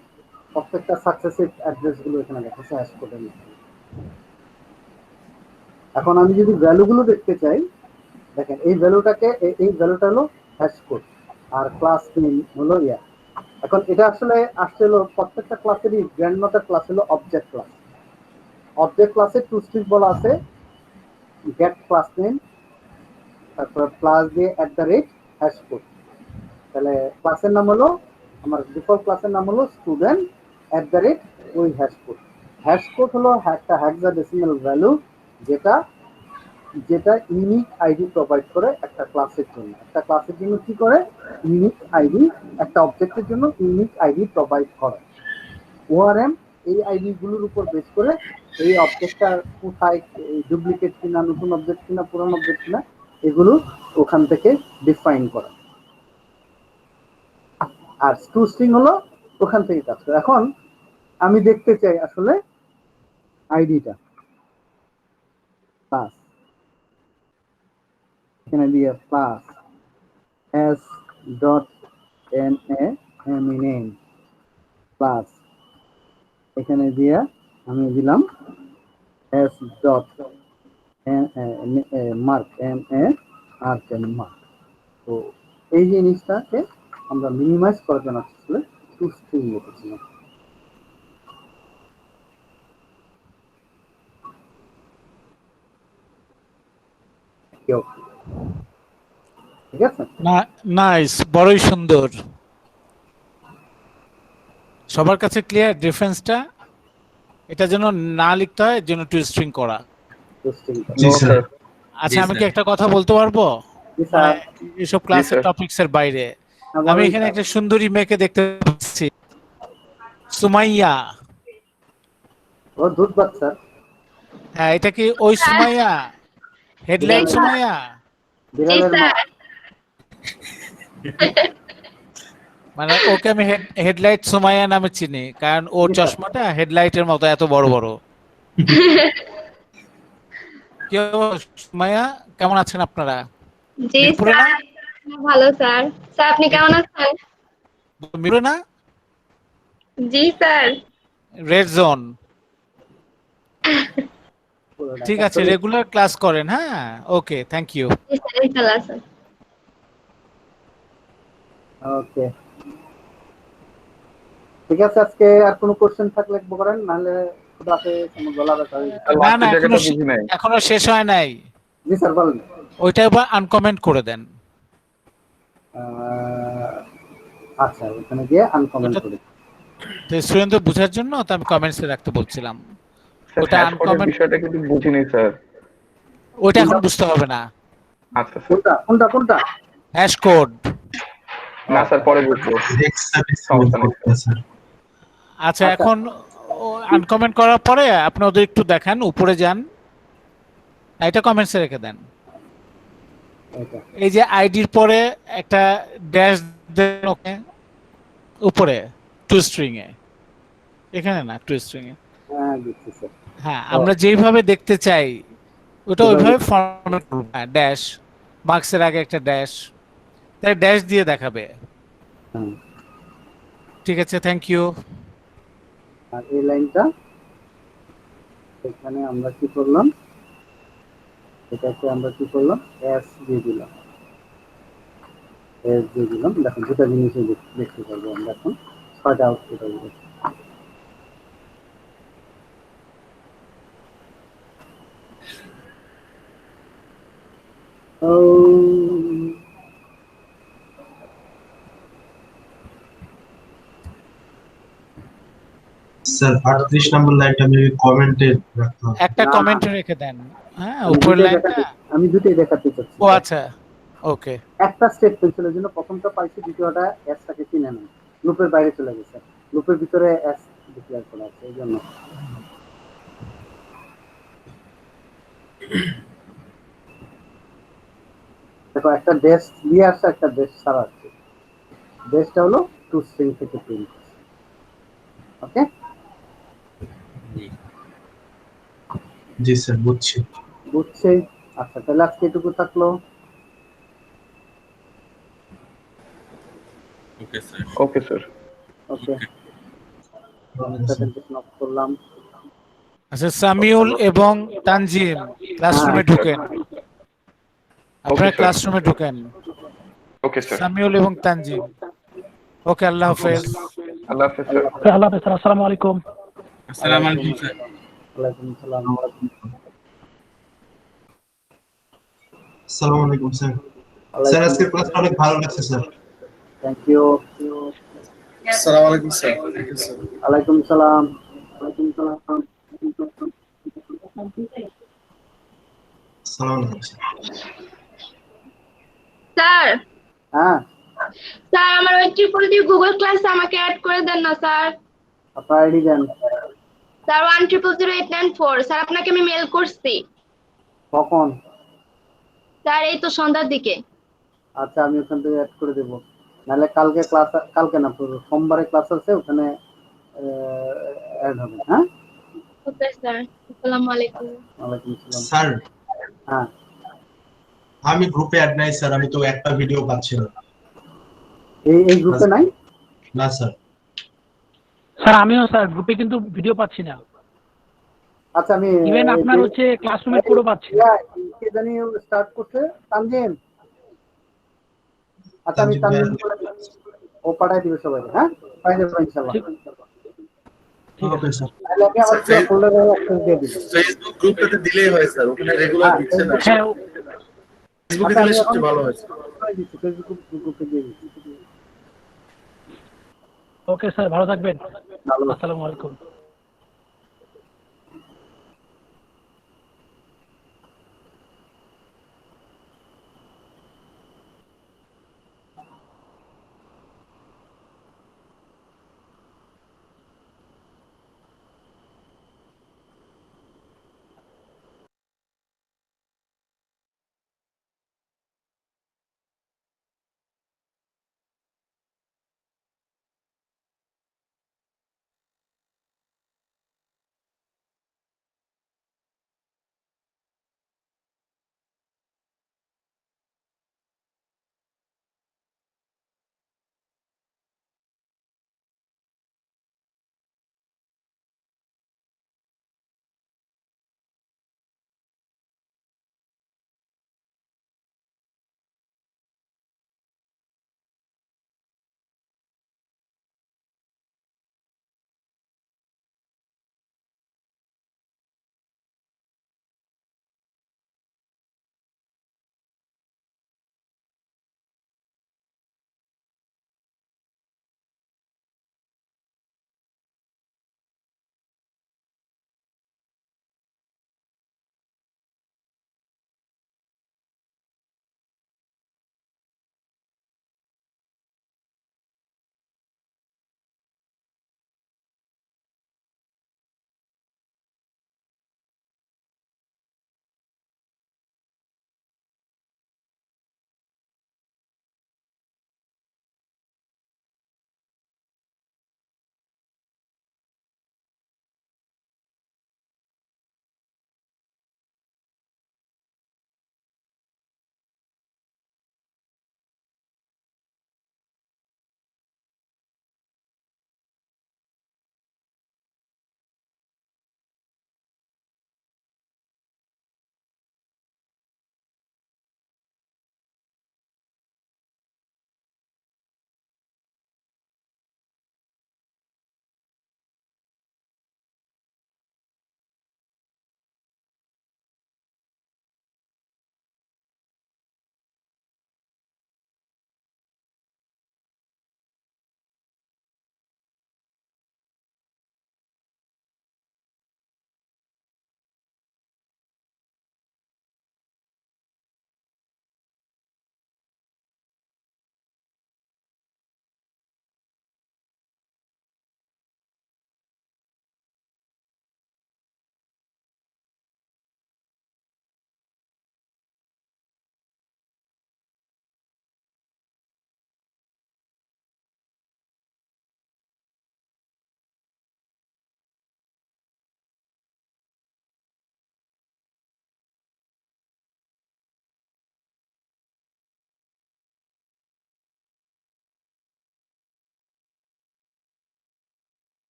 B: প্রত্যেকটা সাকসেসিভ অ্যাড্রেস গুলো এখানে দেখাচ্ছে হ্যাশ কোডের মধ্যে এখন আমি যদি ভ্যালুগুলো দেখতে চাই দেখেন এই ভ্যালুটা হলো হ্যাশ কোড আর ক্লাস নেম হলো ইয়া এখন এটা আসলে হলো প্রত্যেকটা ক্লাসেরই গ্র্যান্ডমাদার ক্লাস হলো অবজেক্ট ক্লাসে টু স্ট্রিং বলা আছে গেট ক্লাস নেম, তারপর প্লাস দিয়ে @হ্যাশ কোড। তাহলে ক্লাসের নাম হলো আমার ডিফল্ট ক্লাসের নাম হলো স্টুডেন্ট ওই হ্যাশ কোড। হ্যাশ কোড হলো একটা হেক্সাডেসিমাল ভ্যালু, যেটা যেটা ইউনিক আইডি প্রোভাইড করে একটা ক্লাসের জন্য। একটা ক্লাসের জন্য কি করে? ইউনিক আইডি, একটা অবজেক্টের জন্য ইউনিক আইডি প্রোভাইড করে। ওআরএম এই আইডি গুলোর উপর বেস করে এই অবজেক্টটা কোথায় ডুপ্লিকেট কিনা, নতুন অবজেক্ট কিনা, পুরানো অবজেক্ট কিনা, এগুলো ওখান থেকে ডিফাইন করা। আর টুস্ট্রিং হলো ওখান থেকে কাজ করে। এখন আমি দেখতে চাই আসলে আইডিটা প্লাস, এখানে দিয়ে plus S dot N a name plus, এখানে দিয়ে আমি দিলাম এস ডট মার্ক মার্ক। তো এই জিনিসটাকে আমরা মিনিমাইজ করার জন্য আসলে টুস্ট্রিং লিখেছিলাম। ঠিক আছে,
I: নাইস, বড়ই সুন্দর। সবার কাছে ক্লিয়ার ডিফারেন্সটা? এটা যেন না লিখতে হয়, এর জন্য টু স্ট্রিং করা।
B: টুস্ট্রিং
F: নো স্যার।
I: আচ্ছা, আমি কি একটা কথা বলতে পারবো? মানে এইসব ক্লাসের
F: sir.
I: টপিকস এর বাইরে আমি এখানে একটা সুন্দরী মেয়েকে দেখতে পাচ্ছি, সুমাইয়া।
B: ও দুধ বাচ্চা।
I: হ্যাঁ, এটা কি ওই সুমাইয়া, হেডলাইট সুমাইয়া?
B: বিড়ালের মা।
I: মানে ওকে আমি হেডলাইট সুমাইয়া নামে চিনি, কারণ ওর চশমাটা হেডলাইটের মতো এত বড় বড়। কি সুমাইয়া, কেমন আছেন আপনারা?
J: জি স্যার, ভালো স্যার। স্যার আপনি কেমন আছেন?
I: মিরো না?
J: জি স্যার।
I: Red zone. ঠিক আছে, রেগুলার ক্লাস করেন। হ্যাঁ, ওকে, থ্যাংক ইউ।
J: জি স্যার, ইনশাআল্লাহ স্যার।
B: ওকে, ঠিক আছে। আজকে আর কোনো কোশ্চেন থাকলে করেন, নাহলে খুদাতে কোনো গলা ব্যথা হয়ে যাবে।
I: না না, এখনো শেষ হয় নাই।
B: জি স্যার বলেন।
I: ওইটা এবার আনকমেন্ট করে দেন।
B: আচ্ছা, এখানে গিয়ে আনকমেন্ট করে।
I: তো স্টুডেন্টদের বোঝার জন্য তো আমি কমেন্টসে রাখতে বলছিলাম।
F: ওটা আনকমেন্ট বিষয়টা কিন্তু বুঝিনি স্যার।
I: ওইটা এখন বুঝতে হবে না।
F: আচ্ছা স্যার।
B: কোনটা কোনটা?
I: Hash code.
F: না স্যার, পরে বুঝবো।
I: আচ্ছা, এখন আনকমেন্ট করার পরে আপনি ওদের একটু দেখান, উপরে যান, এটা কমেন্টসে রেখে দেন। এই যে আইডির পরে একটা ড্যাশ দেন, ওকে উপরে টু স্ট্রিং এ, এখানে না, টু স্ট্রিং এ।
B: হ্যাঁ বুঝছি স্যার।
I: হ্যাঁ, আমরা যেইভাবে দেখতে চাই ওটা ওইভাবে ফরম্যাট করব। হ্যাঁ, ড্যাশ, মার্কসের আগে একটা ড্যাশ, তাই ড্যাশ দিয়ে দেখাবে। ঠিক আছে, থ্যাংক ইউ।
B: আর এই লাইনটা এখানে আমরা কি করলাম, এটাকে আমরা কি করলাম, এস দিয়ে দিলাম, এস দিয়ে দিলাম। দেখুন দুটা জিনিসই দেখতে পারবো আমরা এখন, 6টা আউটপুট আসবে।
G: স্যার 38 নম্বর লাইনটা আমি কমেন্টে রাখতে হবে।
I: একটা কমেন্টে রেখে দেন। হ্যাঁ, উপরের লাইনটা
B: আমি দুটোই দেখাতে চাচ্ছি।
I: ও আচ্ছা, ওকে।
B: একটা স্টেটমেন্ট ছিল জন্য প্রথমটা পাইছি, দ্বিতীয়টা এসটাকে চিনে না, লুপের বাইরে চলে গেছে, লুপের ভিতরে এস ডিক্লেয়ার করা আছে, এই জন্য। দেখো, একটা ড্যাশ দিয়ে আসছে, একটা ড্যাশ ছাড়া আছে। ড্যাশটা হলো টু স্ট্রিং থেকে প্রিন্ট। ওকে,
G: জি স্যার, বুঝছি।
B: বুঝছে। আচ্ছা, তাহলে আজকে এটুকু থাকলো।
H: Okay sir.
F: Okay sir.
B: Okay, presentation of করলাম।
I: আচ্ছা, সামিউল এবং তানজিম ক্লাসরুমে ঢুকেন। আপনারা ক্লাসরুমে ঢুকেন।
F: Okay sir.
I: সামিউল এবং তানজিম। ওকে, আল্লাহ হাফেজ।
F: আল্লাহ হাফেজ স্যার।
K: আল্লাহ হাফেজ স্যার। আসসালামু আলাইকুম।
H: আসসালামু আলাইকুম স্যার।
B: ওয়ালাইকুম আসসালাম।
G: আসসালামু আলাইকুম স্যার। স্যার আজকের ক্লাসটা অনেক ভালো লাগছে স্যার।
B: Thank you.
E: আসসালামু আলাইকুম স্যার। Thank you sir.
B: ওয়ালাইকুম সালাম।
G: আসসালামু আলাইকুম স্যার।
J: স্যার
B: হ্যাঁ,
J: স্যার আমার ওই ট্রিপল ডি গুগল ক্লাসে আমাকে অ্যাড করে দেন না স্যার।
B: আপনার আইডি দেন।
J: স্যার 1000894 স্যার আপনাকে আমি মেল করছি।
B: কখন?
J: স্যার এই তো সন্ধ্যার দিকে।
B: আচ্ছা, আমি ওখান থেকে অ্যাড করে দেবো। নাহলে কালকে ক্লাস, কালকে না, পুরো সোমবারে ক্লাস আছে, ওখানে অ্যাড হবে। হ্যাঁ,
J: ওকে স্যার। আসসালামু আলাইকুম।
B: ওয়ালাইকুম সালাম।
G: স্যার
B: হ্যাঁ,
G: আমি গ্রুপে অ্যাড নাই স্যার, আমি তো একটা ভিডিও পাচ্ছি না।
B: এই গ্রুপে নাই?
G: না স্যার।
K: স্যার আমিও স্যার গ্রুপে কিন্তু ভিডিও পাচ্ছি না।
B: আচ্ছা, আমি
K: ইভেন আপনার হচ্ছে ক্লাসরুমে কোডও পাচ্ছি না।
B: কে জানি স্টার্ট করছে, তানজিম। আচ্ছা, আমি তানজিম ও পাঠাই দিবে সবাইকে। হ্যাঁ, পাই যাবে ইনশাআল্লাহ।
G: Okay sir.
B: তাহলে আমি আমার পুরো ফোল্ডারে অ্যাক্সেস দিয়ে দিব।
E: ফেসবুক গ্রুপটাতে দিলেই হয় স্যার, ওখানে রেগুলার দিচ্ছে না।
K: হ্যাঁ
E: ফেসবুকে দিলে সবচেয়ে ভালো হয়।
B: ফেসবুক গ্রুপে দিয়ে দিচ্ছি।
K: ওকে স্যার ভালো থাকবেন।
B: ভালো।
K: আসসালামু আলাইকুম।